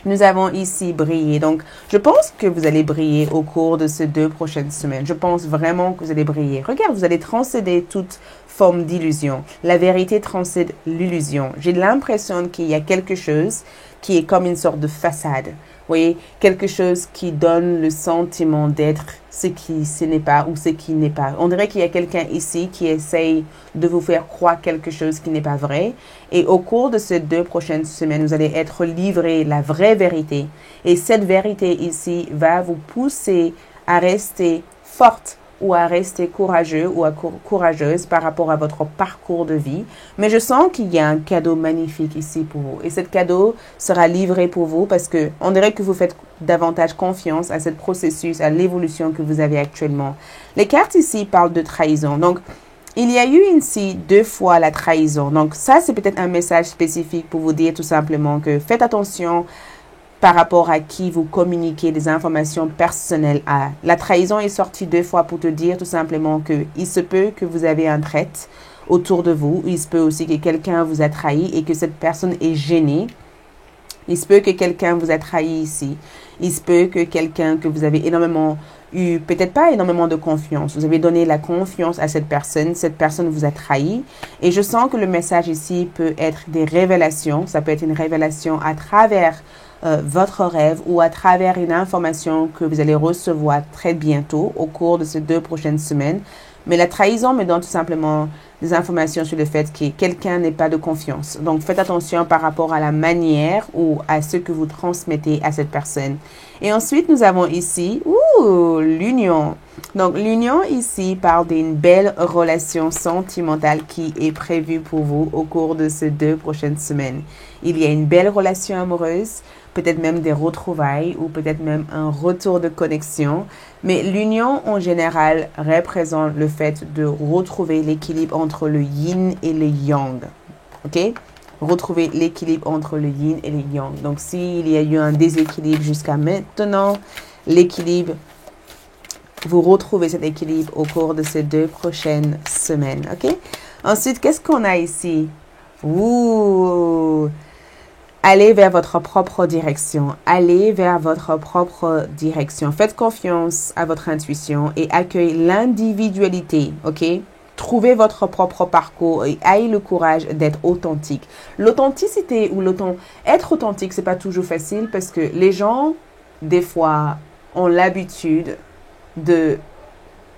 Nous avons ici brillé. Donc, je pense que vous allez briller au cours de ces 2 prochaines semaines. Je pense vraiment que vous allez briller. Regarde, vous allez transcender toute forme d'illusion. La vérité transcende l'illusion. J'ai l'impression qu'il y a quelque chose qui est comme une sorte de façade. Vous voyez, quelque chose qui donne le sentiment d'être ce n'est pas ou ce qui n'est pas. On dirait qu'il y a quelqu'un ici qui essaye de vous faire croire quelque chose qui n'est pas vrai. Et au cours de ces 2 prochaines semaines, vous allez être livré la vraie vérité. Et cette vérité ici va vous pousser à rester forte ou à rester courageux ou courageuse par rapport à votre parcours de vie. Mais je sens qu'il y a un cadeau magnifique ici pour vous. Et ce cadeau sera livré pour vous parce que on dirait que vous faites davantage confiance à ce processus, à l'évolution que vous avez actuellement. Les cartes ici parlent de trahison. Donc, il y a eu ici 2 fois la trahison. Donc, ça, c'est peut-être un message spécifique pour vous dire tout simplement que faites attention par rapport à qui vous communiquez des informations personnelles à. La trahison est sortie 2 fois pour te dire tout simplement que il se peut que vous avez un traître autour de vous. Il se peut aussi que quelqu'un vous a trahi et que cette personne est gênée. Il se peut que quelqu'un vous a trahi ici. Il se peut que quelqu'un que vous avez énormément eu, peut-être pas énormément de confiance. Vous avez donné la confiance à cette personne vous a trahi. Et je sens que le message ici peut être des révélations. Ça peut être une révélation à travers votre rêve ou à travers une information que vous allez recevoir très bientôt au cours de ces 2 prochaines semaines. Mais la trahison me donne tout simplement des informations sur le fait que quelqu'un n'est pas de confiance. Donc, faites attention par rapport à la manière ou à ce que vous transmettez à cette personne. Et ensuite, nous avons ici, l'union. Donc, l'union ici parle d'une belle relation sentimentale qui est prévue pour vous au cours de ces 2 prochaines semaines. Il y a une belle relation amoureuse, peut-être même des retrouvailles ou peut-être même un retour de connexion. Mais l'union en général représente le fait de retrouver l'équilibre entre le yin et le yang. OK? Retrouver l'équilibre entre le yin et le yang. Donc, s'il y a eu un déséquilibre jusqu'à maintenant, l'équilibre, vous retrouvez cet équilibre au cours de ces 2 prochaines semaines. OK? Ensuite, qu'est-ce qu'on a ici? Allez vers votre propre direction. Allez vers votre propre direction. Faites confiance à votre intuition et accueillez l'individualité. OK? Trouvez votre propre parcours et ayez le courage d'être authentique. L'authenticité ou être authentique, c'est pas toujours facile parce que les gens, des fois, ont l'habitude de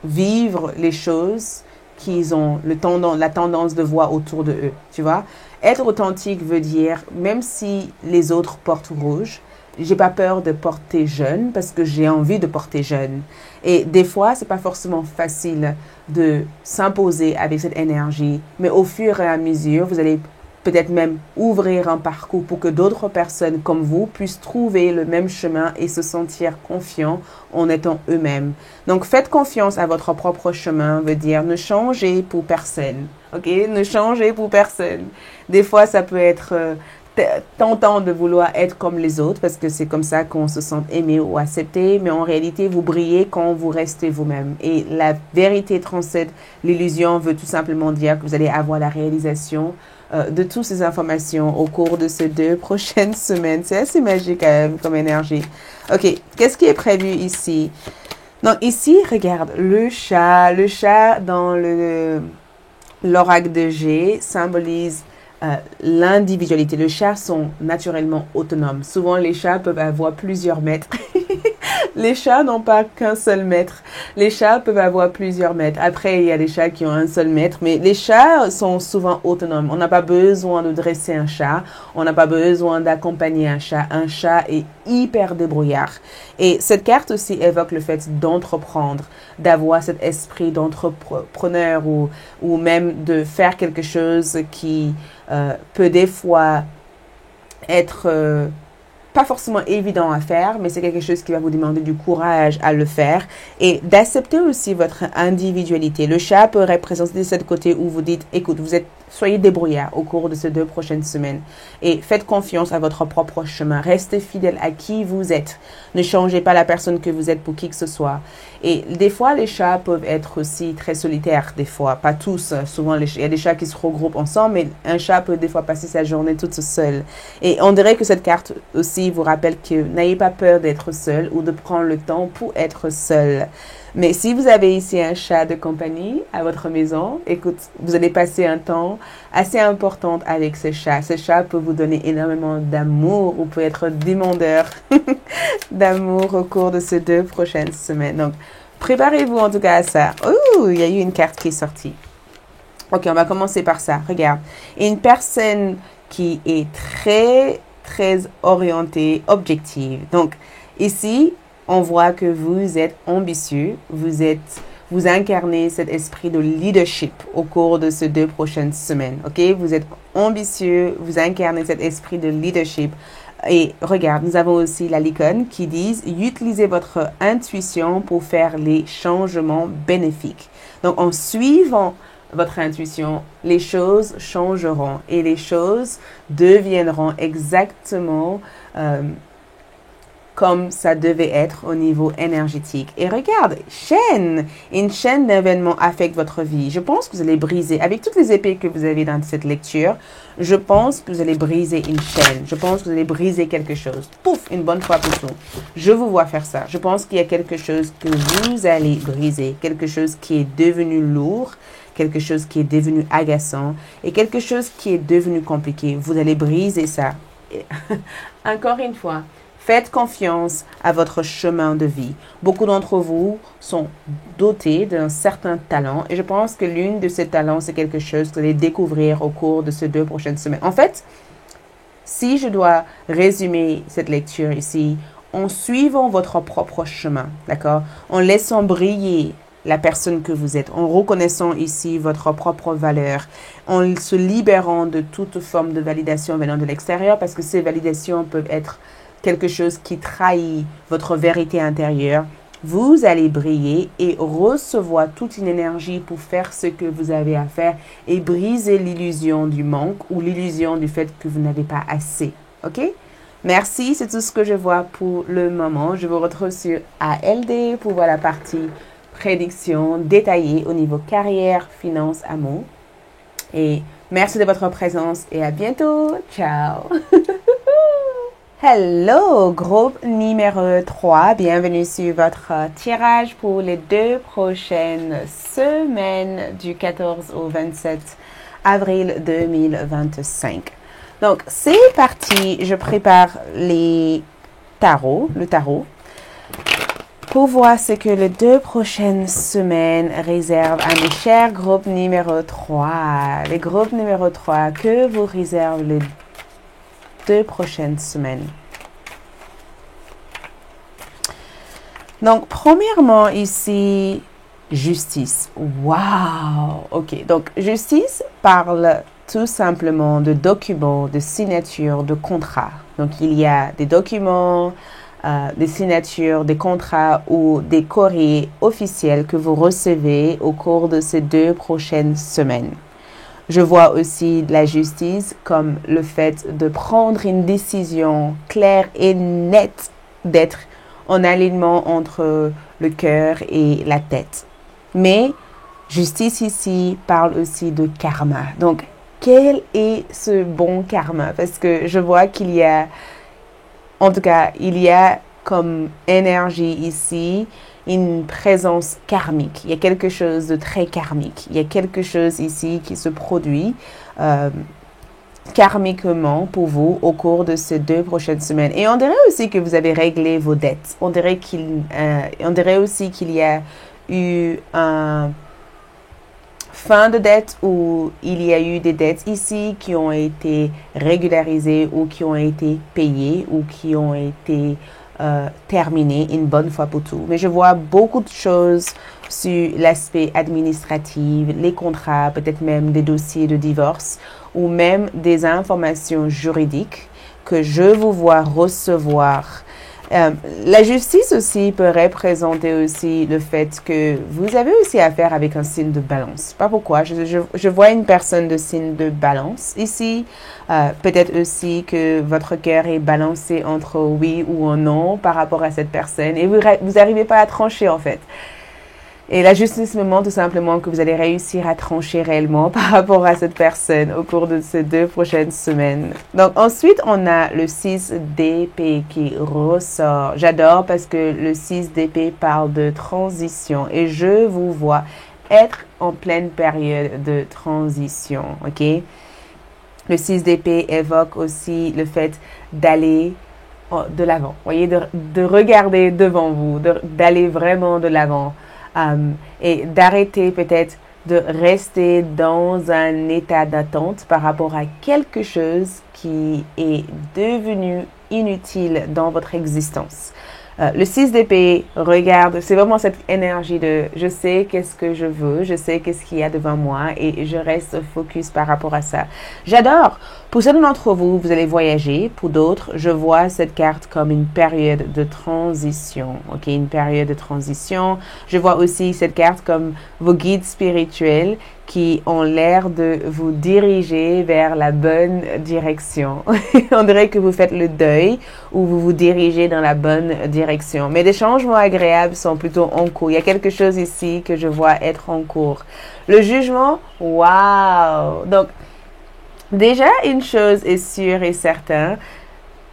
vivre les choses qu'ils ont la tendance de voir autour de eux. Tu vois? Être authentique veut dire, même si les autres portent rouge, j'ai pas peur de porter jaune parce que j'ai envie de porter jaune. Et des fois, c'est pas forcément facile de s'imposer avec cette énergie, mais au fur et à mesure, vous allez peut-être même ouvrir un parcours pour que d'autres personnes comme vous puissent trouver le même chemin et se sentir confiants en étant eux-mêmes. Donc, faites confiance à votre propre chemin, veut dire ne changez pour personne. OK? Ne changez pour personne. Des fois, ça peut être tentant de vouloir être comme les autres parce que c'est comme ça qu'on se sent aimé ou accepté, mais en réalité, vous brillez quand vous restez vous-même. Et la vérité transcende l'illusion veut tout simplement dire que vous allez avoir la réalisation de toutes ces informations au cours de ces 2 prochaines semaines. C'est assez magique comme énergie. OK, qu'est-ce qui est prévu ici? Donc ici, regarde, le chat. Le chat dans l'oracle de G symbolise l'individualité. Les chats sont naturellement autonomes. Souvent, les chats peuvent avoir plusieurs maîtres. Les chats n'ont pas qu'un seul maître. Les chats peuvent avoir plusieurs maîtres. Après, il y a des chats qui ont un seul maître, mais les chats sont souvent autonomes. On n'a pas besoin de dresser un chat. On n'a pas besoin d'accompagner un chat. Un chat est hyper débrouillard. Et cette carte aussi évoque le fait d'entreprendre, d'avoir cet esprit d'entrepreneur ou même de faire quelque chose qui peut des fois être pas forcément évident à faire, mais c'est quelque chose qui va vous demander du courage à le faire et d'accepter aussi votre individualité. Le chat peut représenter ce côté où vous dites, écoute, soyez débrouillard au cours de ces 2 prochaines semaines et faites confiance à votre propre chemin. Restez fidèle à qui vous êtes. Ne changez pas la personne que vous êtes pour qui que ce soit. Et des fois, les chats peuvent être aussi très solitaires, des fois, pas tous. Souvent, il y a des chats qui se regroupent ensemble, mais un chat peut des fois passer sa journée toute seule. Et on dirait que cette carte aussi vous rappelle que n'ayez pas peur d'être seul ou de prendre le temps pour être seul. Mais si vous avez ici un chat de compagnie à votre maison, écoute, vous allez passer un temps assez important avec ce chat. Ce chat peut vous donner énormément d'amour ou peut être demandeur d'amour au cours de ces 2 prochaines semaines. Donc, préparez-vous en tout cas à ça. Oh, il y a eu une carte qui est sortie. Ok, on va commencer par ça. Regarde, une personne qui est très orientée, objective. Donc, ici, on voit que vous êtes ambitieux, vous incarnez cet esprit de leadership au cours de ces 2 prochaines semaines. Ok, vous êtes ambitieux, vous incarnez cet esprit de leadership. Et regarde, nous avons aussi la licorne qui dit utilisez votre intuition pour faire les changements bénéfiques. Donc, en suivant votre intuition, les choses changeront et les choses deviendront exactement comme ça devait être au niveau énergétique. Et regarde, une chaîne d'événements affecte votre vie. Je pense que vous allez briser, avec toutes les épées que vous avez dans cette lecture, je pense que vous allez briser une chaîne. Je pense que vous allez briser quelque chose. Pouf, une bonne fois pour tout. Je vous vois faire ça. Je pense qu'il y a quelque chose que vous allez briser, quelque chose qui est devenu lourd, quelque chose qui est devenu agaçant et quelque chose qui est devenu compliqué. Vous allez briser ça. Et encore une fois, faites confiance à votre chemin de vie. Beaucoup d'entre vous sont dotés d'un certain talent et je pense que l'une de ces talents, c'est quelque chose que vous allez découvrir au cours de ces 2 prochaines semaines. En fait, si je dois résumer cette lecture ici, en suivant votre propre chemin, d'accord? En laissant briller la personne que vous êtes, en reconnaissant ici votre propre valeur, en se libérant de toute forme de validation venant de l'extérieur, parce que ces validations peuvent être quelque chose qui trahit votre vérité intérieure, vous allez briller et recevoir toute une énergie pour faire ce que vous avez à faire et briser l'illusion du manque ou l'illusion du fait que vous n'avez pas assez. OK? Merci, c'est tout ce que je vois pour le moment. Je vous retrouve sur ALD pour voir la partie prédiction détaillée au niveau carrière, finances, amour. Et merci de votre présence et à bientôt. Ciao! Hello, groupe numéro 3. Bienvenue sur votre tirage pour les 2 prochaines semaines du 14 au 27 avril 2025. Donc, c'est parti. Je prépare le tarot, pour voir ce que les 2 prochaines semaines réservent à mes chers groupes numéro 3. Les groupes numéro 3, que vous réservent les 2 prochaines semaines. Donc, premièrement, ici, justice. Wow! OK. Donc, justice parle tout simplement de documents, de signatures, de contrats. Donc, il y a des documents, des signatures, des contrats ou des courriers officiels que vous recevez au cours de ces 2 prochaines semaines. Je vois aussi de la justice comme le fait de prendre une décision claire et nette, d'être en alignement entre le cœur et la tête. Mais justice ici parle aussi de karma. Donc, quel est ce bon karma? Parce que je vois qu'il y a, en tout cas, il y a comme énergie ici une présence karmique. Il y a quelque chose de très karmique. Il y a quelque chose ici qui se produit karmiquement pour vous au cours de ces 2 prochaines semaines. Et on dirait aussi que vous avez réglé vos dettes. On dirait aussi qu'il y a eu un fin de dette où il y a eu des dettes ici qui ont été régularisées ou qui ont été payées ou qui ont été terminées une bonne fois pour tout. Mais je vois beaucoup de choses sur l'aspect administratif, les contrats, peut-être même des dossiers de divorce ou même des informations juridiques que je vous vois recevoir. La justice aussi peut représenter aussi le fait que vous avez aussi affaire avec un signe de balance. Pas pourquoi. Je vois une personne de signe de balance ici. Peut-être aussi que votre cœur est balancé entre oui ou un non par rapport à cette personne et vous n'arrivez pas à trancher en fait. Et la justice me montre tout simplement que vous allez réussir à trancher réellement par rapport à cette personne au cours de ces 2 prochaines semaines. Donc ensuite, on a le 6 d'épée qui ressort. J'adore parce que le 6 d'épée parle de transition et je vous vois être en pleine période de transition, ok? Le 6 d'épée évoque aussi le fait d'aller de l'avant, voyez, de regarder devant vous, d'aller vraiment de l'avant. Et d'arrêter peut-être de rester dans un état d'attente par rapport à quelque chose qui est devenu inutile dans votre existence. Le 6 d'épée regarde, c'est vraiment cette énergie de je sais qu'est-ce que je veux, je sais qu'est-ce qu'il y a devant moi et je reste focus par rapport à ça. J'adore. Pour certains d'entre vous, vous allez voyager. Pour d'autres, je vois cette carte comme une période de transition. Ok, une période de transition. Je vois aussi cette carte comme vos guides spirituels qui ont l'air de vous diriger vers la bonne direction. On dirait que vous faites le deuil ou vous vous dirigez dans la bonne direction. Mais des changements agréables sont plutôt en cours. Il y a quelque chose ici que je vois être en cours. Le jugement, waouh! Donc, déjà, une chose est sûre et certaine,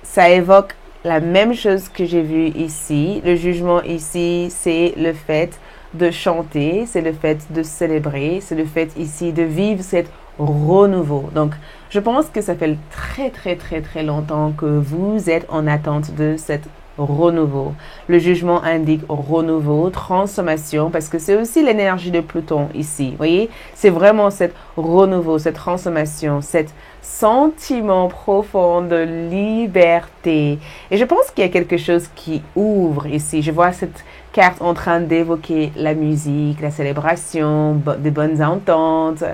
ça évoque la même chose que j'ai vu ici. Le jugement ici, c'est le fait de chanter, c'est le fait de célébrer, c'est le fait ici de vivre cet renouveau. Donc, je pense que ça fait très, très, très, très longtemps que vous êtes en attente de cette renouveau. Le jugement indique renouveau, transformation, parce que c'est aussi l'énergie de Pluton ici. Vous voyez, c'est vraiment cette renouveau, cette transformation, cet sentiment profond de liberté. Et je pense qu'il y a quelque chose qui ouvre ici. Je vois cette carte en train d'évoquer la musique, la célébration, des bonnes ententes,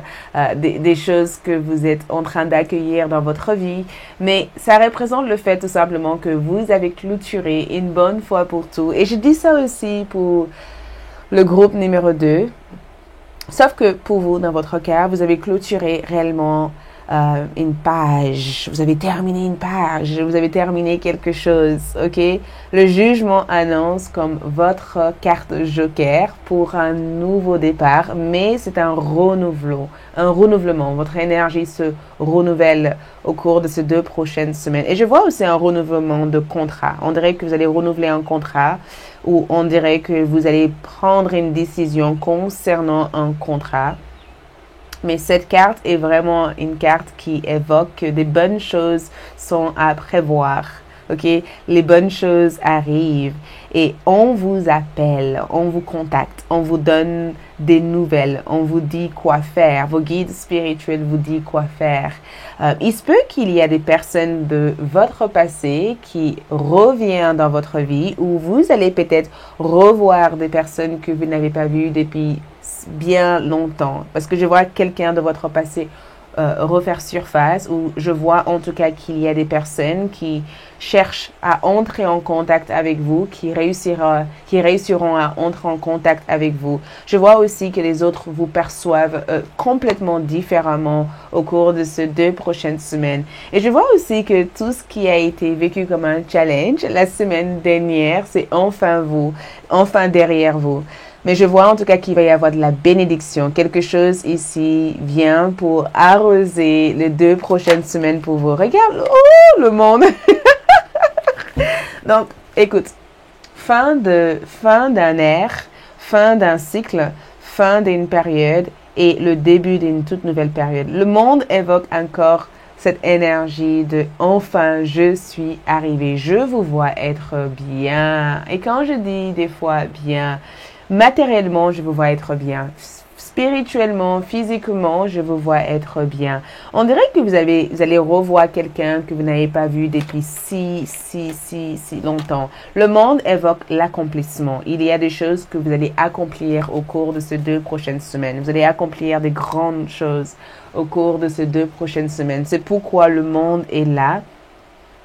des choses que vous êtes en train d'accueillir dans votre vie. Mais ça représente le fait tout simplement que vous avez clôturé une bonne fois pour tout. Et je dis ça aussi pour le groupe numéro 2. Sauf que pour vous, dans votre cas, vous avez clôturé réellement une page, vous avez terminé une page, vous avez terminé quelque chose, ok? Le jugement annonce comme votre carte joker pour un nouveau départ, mais c'est un renouvellement. Votre énergie se renouvelle au cours de ces 2 prochaines semaines. Et je vois aussi un renouvellement de contrat. On dirait que vous allez renouveler un contrat ou on dirait que vous allez prendre une décision concernant un contrat. Mais cette carte est vraiment une carte qui évoque que des bonnes choses sont à prévoir. Ok, les bonnes choses arrivent et on vous appelle, on vous contacte, on vous donne des nouvelles, on vous dit quoi faire. Vos guides spirituels vous disent quoi faire. Il se peut qu'il y a des personnes de votre passé qui reviennent dans votre vie ou vous allez peut-être revoir des personnes que vous n'avez pas vues depuis bien longtemps. Parce que je vois quelqu'un de votre passé refaire surface, ou je vois en tout cas qu'il y a des personnes qui cherchent à entrer en contact avec vous, qui réussiront à entrer en contact avec vous. Je vois aussi que les autres vous perçoivent complètement différemment au cours de ces 2 prochaines semaines. Et je vois aussi que tout ce qui a été vécu comme un challenge la semaine dernière, c'est enfin vous, enfin derrière vous. Mais je vois en tout cas qu'il va y avoir de la bénédiction. Quelque chose ici vient pour arroser les 2 prochaines semaines pour vous. Regarde, oh, le monde. Donc, écoute, fin d'un ère, fin d'un cycle, fin d'une période et le début d'une toute nouvelle période. Le monde évoque encore cette énergie de enfin je suis arrivé, je vous vois être bien. Et quand je dis des fois bien, matériellement je vous vois être bien. Spirituellement, physiquement, je vous vois être bien. On dirait que vous allez revoir quelqu'un que vous n'avez pas vu depuis si longtemps. Le monde évoque l'accomplissement. Il y a des choses que vous allez accomplir au cours de ces 2 prochaines semaines. Vous allez accomplir des grandes choses au cours de ces 2 prochaines semaines. C'est pourquoi le monde est là.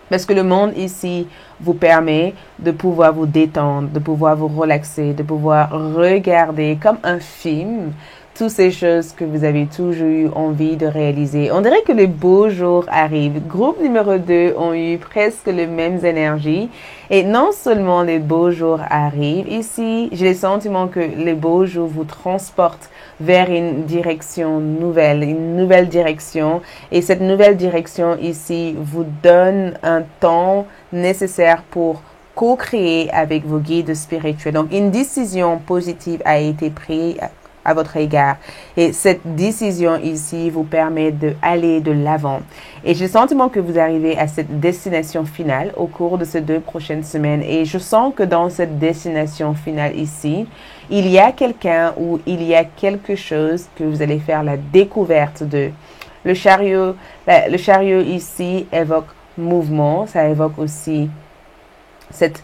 Parce que le monde ici vous permet de pouvoir vous détendre, de pouvoir vous relaxer, de pouvoir regarder comme un film toutes ces choses que vous avez toujours eu envie de réaliser. On dirait que les beaux jours arrivent. Groupe numéro 2 ont eu presque les mêmes énergies. Et non seulement les beaux jours arrivent, ici, j'ai le sentiment que les beaux jours vous transportent vers une direction nouvelle, une nouvelle direction. Et cette nouvelle direction ici vous donne un temps nécessaire pour co-créer avec vos guides spirituels. Donc, une décision positive a été prise à votre égard. Et cette décision ici vous permet d'aller de l'avant. Et j'ai le sentiment que vous arrivez à cette destination finale au cours de ces 2 prochaines semaines. Et je sens que dans cette destination finale ici, il y a quelqu'un ou il y a quelque chose que vous allez faire la découverte de. Le chariot ici évoque mouvement, ça évoque aussi cette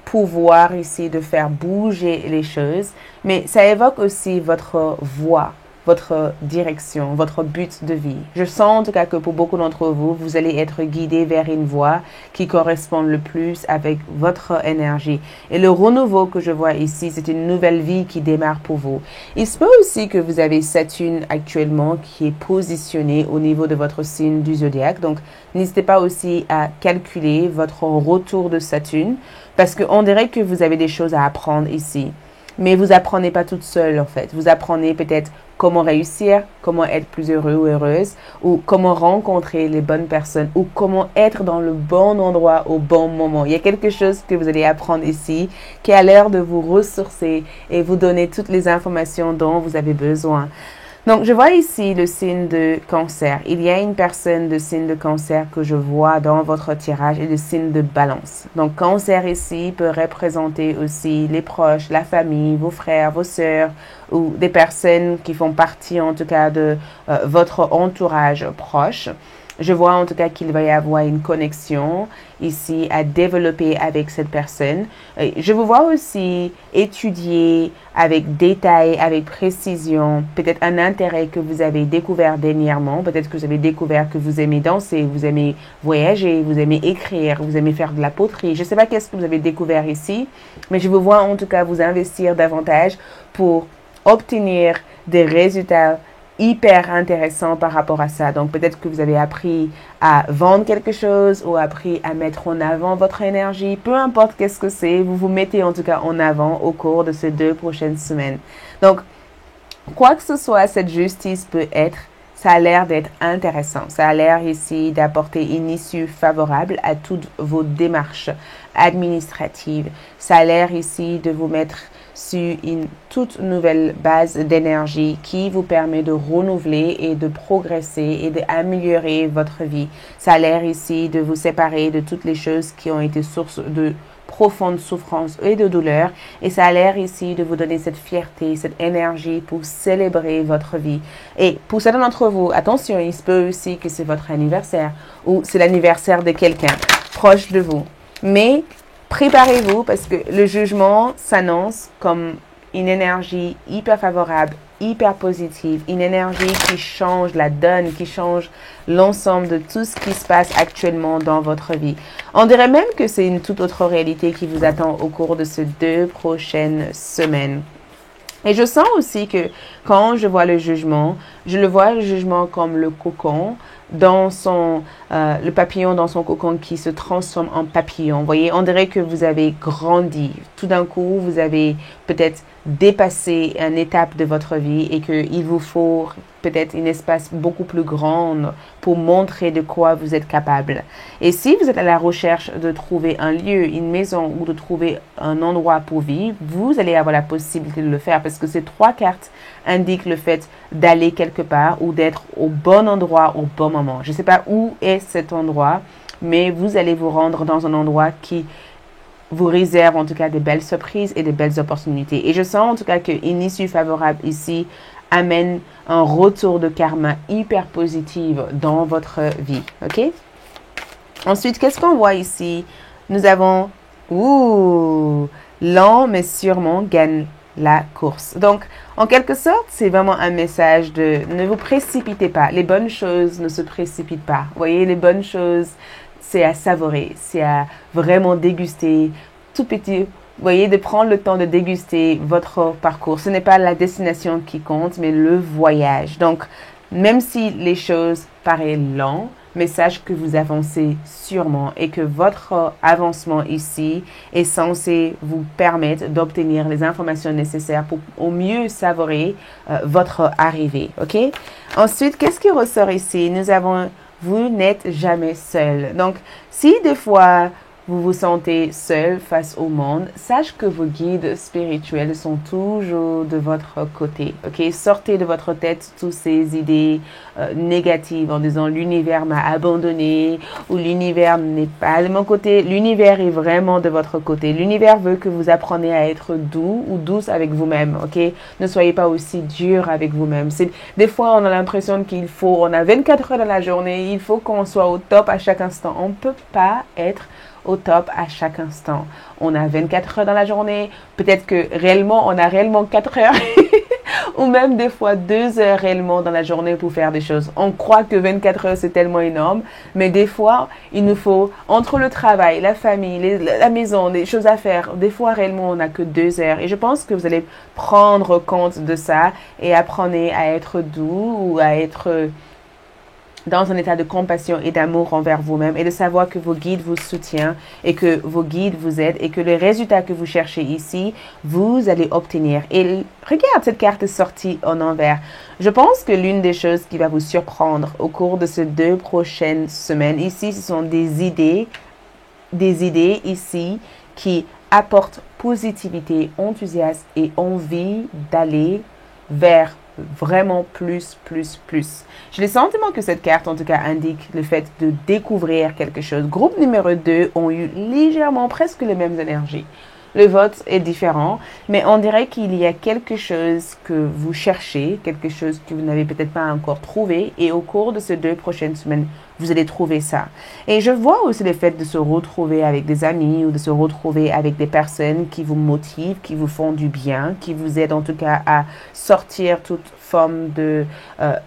pouvoir ici de faire bouger les choses, mais ça évoque aussi votre voie, votre direction, votre but de vie. Je sens en tout cas que pour beaucoup d'entre vous, vous allez être guidé vers une voie qui correspond le plus avec votre énergie. Et le renouveau que je vois ici, c'est une nouvelle vie qui démarre pour vous. Il se peut aussi que vous avez Saturne actuellement qui est positionné au niveau de votre signe du zodiaque. Donc, n'hésitez pas aussi à calculer votre retour de Saturne parce qu'on dirait que vous avez des choses à apprendre ici. Mais vous apprenez pas toute seule en fait. Vous apprenez peut-être comment réussir, comment être plus heureux ou heureuse, ou comment rencontrer les bonnes personnes, ou comment être dans le bon endroit au bon moment. Il y a quelque chose que vous allez apprendre ici qui a l'air de vous ressourcer et vous donner toutes les informations dont vous avez besoin. Donc, je vois ici le signe de Cancer. Il y a une personne de signe de Cancer que je vois dans votre tirage et le signe de Balance. Donc, Cancer ici peut représenter aussi les proches, la famille, vos frères, vos sœurs ou des personnes qui font partie en tout cas de votre entourage proche. Je vois en tout cas qu'il va y avoir une connexion ici à développer avec cette personne. Je vous vois aussi étudier avec détail, avec précision, peut-être un intérêt que vous avez découvert dernièrement. Peut-être que vous avez découvert que vous aimez danser, vous aimez voyager, vous aimez écrire, vous aimez faire de la poterie. Je ne sais pas qu'est-ce que vous avez découvert ici, mais je vous vois en tout cas vous investir davantage pour obtenir des résultats hyper intéressant par rapport à ça. Donc, peut-être que vous avez appris à vendre quelque chose ou appris à mettre en avant votre énergie. Peu importe qu'est-ce que c'est, vous vous mettez en tout cas en avant au cours de ces 2 prochaines semaines. Donc, quoi que ce soit, cette justice peut être, ça a l'air d'être intéressant. Ça a l'air ici d'apporter une issue favorable à toutes vos démarches administratives. Ça a l'air ici de vous mettre sur une toute nouvelle base d'énergie qui vous permet de renouveler et de progresser et d'améliorer votre vie. Ça a l'air ici de vous séparer de toutes les choses qui ont été source de profonde souffrance et de douleur. Et ça a l'air ici de vous donner cette fierté, cette énergie pour célébrer votre vie. Et pour certains d'entre vous, attention, il se peut aussi que c'est votre anniversaire ou c'est l'anniversaire de quelqu'un proche de vous. Mais préparez-vous parce que le jugement s'annonce comme une énergie hyper favorable hyper positive, une énergie qui change la donne, qui change l'ensemble de tout ce qui se passe actuellement dans votre vie. On dirait même que c'est une toute autre réalité qui vous attend au cours de ces 2 prochaines semaines. Et je sens aussi que quand je vois le jugement comme le cocon dans le papillon dans son cocon qui se transforme en papillon. Vous voyez, on dirait que vous avez grandi. Tout d'un coup, vous avez peut-être dépassé une étape de votre vie et qu'il vous faut peut-être un espace beaucoup plus grand pour montrer de quoi vous êtes capable. Et si vous êtes à la recherche de trouver un lieu, une maison ou de trouver un endroit pour vivre, vous allez avoir la possibilité de le faire parce que ces 3 cartes indiquent le fait d'aller quelque part ou d'être au bon endroit au bon moment. Je ne sais pas où est cet endroit, mais vous allez vous rendre dans un endroit qui vous réserve en tout cas des belles surprises et des belles opportunités. Et je sens en tout cas qu'une issue favorable ici amène un retour de karma hyper positif dans votre vie. OK? Ensuite, qu'est-ce qu'on voit ici? Nous avons, lent mais sûrement gagne la course. Donc, en quelque sorte, c'est vraiment un message de ne vous précipitez pas. Les bonnes choses ne se précipitent pas. Vous voyez, les bonnes choses, c'est à savourer, c'est à vraiment déguster tout petit. Vous voyez, de prendre le temps de déguster votre parcours. Ce n'est pas la destination qui compte, mais le voyage. Donc, même si les choses paraissent lentes, mais sachez que vous avancez sûrement et que votre avancement ici est censé vous permettre d'obtenir les informations nécessaires pour au mieux savourer votre arrivée. OK? Ensuite, qu'est-ce qui ressort ici? Nous avons, vous n'êtes jamais seul. Donc, si des fois vous vous sentez seul face au monde, sache que vos guides spirituels sont toujours de votre côté. Ok, sortez de votre tête toutes ces idées négatives en disant l'univers m'a abandonné ou l'univers n'est pas de mon côté. L'univers est vraiment de votre côté. L'univers veut que vous appreniez à être doux ou douce avec vous-même. Ok, ne soyez pas aussi dur avec vous-même. Des fois on a l'impression on a 24 heures dans la journée, il faut qu'on soit au top à chaque instant. On ne peut pas être au top à chaque instant. On a 24 heures dans la journée. Peut-être que réellement, on a réellement 4 heures ou même des fois 2 heures réellement dans la journée pour faire des choses. On croit que 24 heures, c'est tellement énorme. Mais des fois, il nous faut, entre le travail, la famille, la maison, des choses à faire, des fois réellement, on n'a que 2 heures. Et je pense que vous allez prendre compte de ça et apprenez à être doux ou à être dans un état de compassion et d'amour envers vous-même et de savoir que vos guides vous soutiennent et que vos guides vous aident et que les résultats que vous cherchez ici, vous allez obtenir. Et regarde, cette carte est sortie en envers. Je pense que l'une des choses qui va vous surprendre au cours de ces 2 prochaines semaines ici, ce sont des idées ici qui apportent positivité, enthousiasme et envie d'aller vers vraiment plus. J'ai le sentiment que cette carte, en tout cas, indique le fait de découvrir quelque chose. Groupe numéro 2 ont eu légèrement presque les mêmes énergies. Le vote est différent, mais on dirait qu'il y a quelque chose que vous cherchez, quelque chose que vous n'avez peut-être pas encore trouvé, et au cours de ces 2 prochaines semaines, vous allez trouver ça. Et je vois aussi le fait de se retrouver avec des amis ou de se retrouver avec des personnes qui vous motivent, qui vous font du bien, qui vous aident en tout cas à sortir toute forme de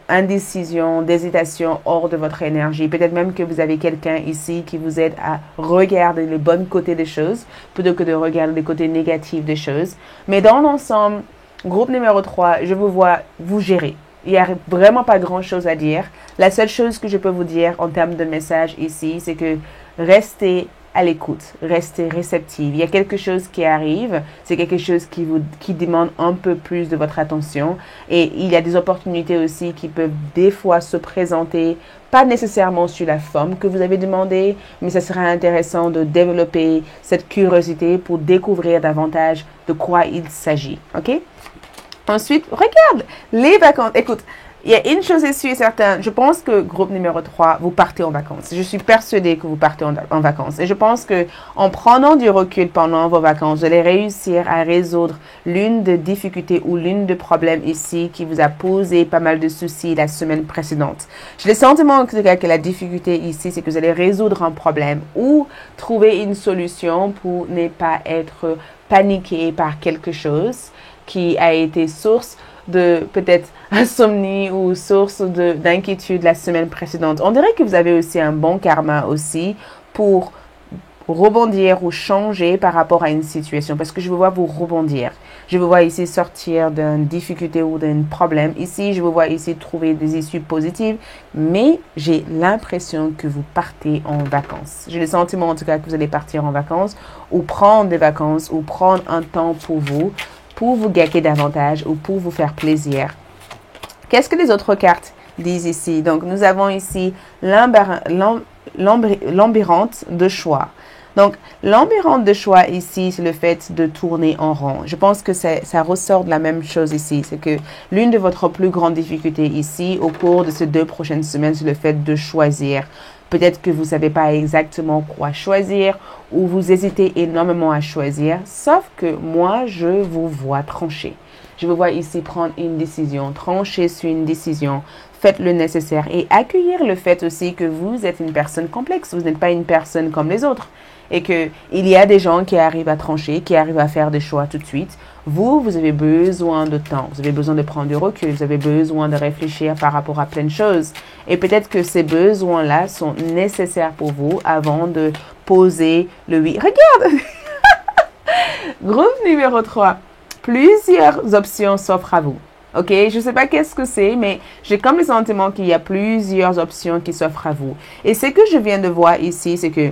indécision, d'hésitation hors de votre énergie. Peut-être même que vous avez quelqu'un ici qui vous aide à regarder le bon côté des choses plutôt que de regarder les côtés négatifs des choses. Mais dans l'ensemble, groupe numéro 3, je vous vois vous gérer. Il n'y a vraiment pas grand-chose à dire. La seule chose que je peux vous dire en termes de message ici, c'est que restez à l'écoute, restez réceptive. Il y a quelque chose qui arrive, c'est quelque chose qui demande un peu plus de votre attention. Et il y a des opportunités aussi qui peuvent des fois se présenter, pas nécessairement sur la forme que vous avez demandé, mais ça sera intéressant de développer cette curiosité pour découvrir davantage de quoi il s'agit. OK? Ensuite, regarde les vacances. Écoute, il y a une chose est sûre et certaine. Je pense que groupe numéro 3, vous partez en vacances. Je suis persuadée que vous partez en vacances. Et je pense que en prenant du recul pendant vos vacances, vous allez réussir à résoudre l'une des difficultés ou l'une des problèmes ici qui vous a posé pas mal de soucis la semaine précédente. J'ai le sentiment en tout cas que la difficulté ici, c'est que vous allez résoudre un problème ou trouver une solution pour ne pas être paniqué par quelque chose qui a été source de peut-être insomnie ou source d'inquiétude la semaine précédente. On dirait que vous avez aussi un bon karma aussi pour rebondir ou changer par rapport à une situation, parce que je vous vois vous rebondir. Je vous vois ici sortir d'une difficulté ou d'un problème. Ici, je vous vois ici trouver des issues positives, mais j'ai l'impression que vous partez en vacances. J'ai le sentiment en tout cas que vous allez partir en vacances ou prendre des vacances ou prendre un temps pour vous gâter davantage ou pour vous faire plaisir. Qu'est-ce que les autres cartes disent ici? Donc, nous avons ici l'ambulante de choix. Donc, l'ambulante de choix ici, c'est le fait de tourner en rond. Je pense que ça ressort de la même chose ici. C'est que l'une de votre plus grandes difficultés ici, au cours de ces 2 prochaines semaines, c'est le fait de choisir. Peut-être que vous ne savez pas exactement quoi choisir ou vous hésitez énormément à choisir. Sauf que moi, je vous vois trancher. Je vous vois ici prendre une décision, trancher sur une décision. Faites le nécessaire et accueillir le fait aussi que vous êtes une personne complexe. Vous n'êtes pas une personne comme les autres. Et qu'il y a des gens qui arrivent à trancher, qui arrivent à faire des choix tout de suite. Vous avez besoin de temps. Vous avez besoin de prendre du recul. Vous avez besoin de réfléchir par rapport à plein de choses. Et peut-être que ces besoins-là sont nécessaires pour vous avant de poser le oui. Regarde! Groupe numéro 3. Plusieurs options s'offrent à vous. OK? Je ne sais pas qu'est-ce que c'est, mais j'ai comme le sentiment qu'il y a plusieurs options qui s'offrent à vous. Et ce que je viens de voir ici, c'est que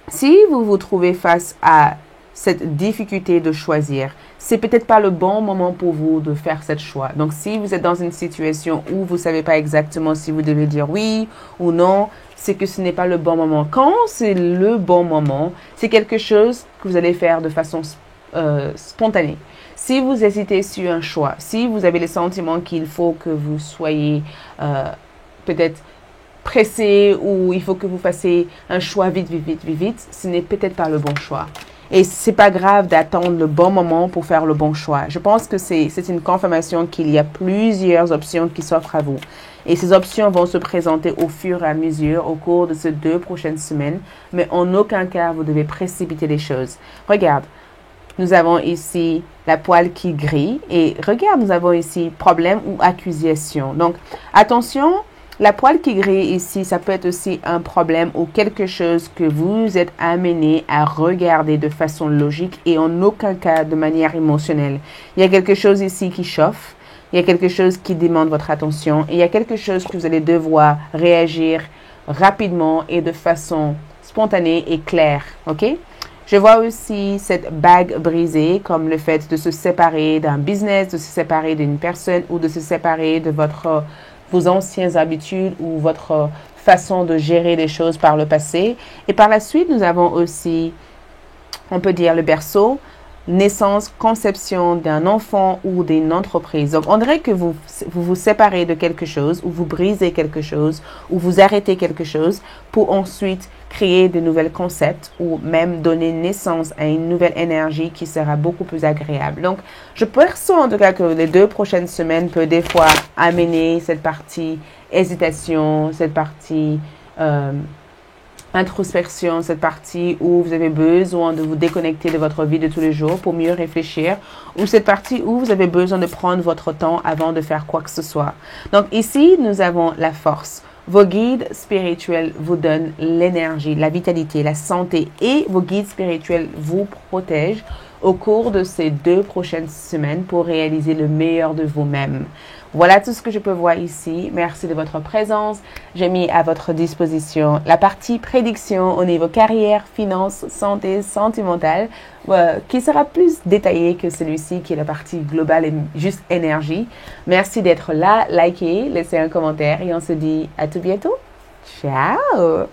si vous vous trouvez face à cette difficulté de choisir, c'est peut-être pas le bon moment pour vous de faire ce choix. Donc, si vous êtes dans une situation où vous savez pas exactement si vous devez dire oui ou non, c'est que ce n'est pas le bon moment. Quand c'est le bon moment, c'est quelque chose que vous allez faire de façon spontanée. Si vous hésitez sur un choix, si vous avez le sentiment qu'il faut que vous soyez peut-être pressé ou il faut que vous fassiez un choix vite, ce n'est peut-être pas le bon choix. Et c'est pas grave d'attendre le bon moment pour faire le bon choix. Je pense que c'est une confirmation qu'il y a plusieurs options qui s'offrent à vous. Et ces options vont se présenter au fur et à mesure au cours de ces 2 prochaines semaines. Mais en aucun cas, vous devez précipiter les choses. Regarde, nous avons ici la poêle qui grille. Et regarde, nous avons ici problème ou accusation. Donc, attention. La poêle qui grille ici, ça peut être aussi un problème ou quelque chose que vous êtes amené à regarder de façon logique et en aucun cas de manière émotionnelle. Il y a quelque chose ici qui chauffe, il y a quelque chose qui demande votre attention et il y a quelque chose que vous allez devoir réagir rapidement et de façon spontanée et claire. OK? Je vois aussi cette bague brisée comme le fait de se séparer d'un business, de se séparer d'une personne ou de se séparer de vos anciennes habitudes ou votre façon de gérer les choses par le passé. Et par la suite, nous avons aussi, on peut dire, le berceau, naissance, conception d'un enfant ou d'une entreprise. Donc, on dirait que vous séparez de quelque chose ou vous brisez quelque chose ou vous arrêtez quelque chose pour ensuite créer de nouveaux concepts ou même donner naissance à une nouvelle énergie qui sera beaucoup plus agréable. Donc, je perçois en tout cas que les 2 prochaines semaines peuvent des fois amener cette partie hésitation, cette partie introspection, cette partie où vous avez besoin de vous déconnecter de votre vie de tous les jours pour mieux réfléchir, ou cette partie où vous avez besoin de prendre votre temps avant de faire quoi que ce soit. Donc ici, nous avons la force. Vos guides spirituels vous donnent l'énergie, la vitalité, la santé et vos guides spirituels vous protègent au cours de ces 2 prochaines semaines pour réaliser le meilleur de vous-même. Voilà tout ce que je peux voir ici. Merci de votre présence. J'ai mis à votre disposition la partie prédiction au niveau carrière, finances, santé, sentimentale, qui sera plus détaillée que celui-ci qui est la partie globale et juste énergie. Merci d'être là, likez, laissez un commentaire et on se dit à tout bientôt. Ciao!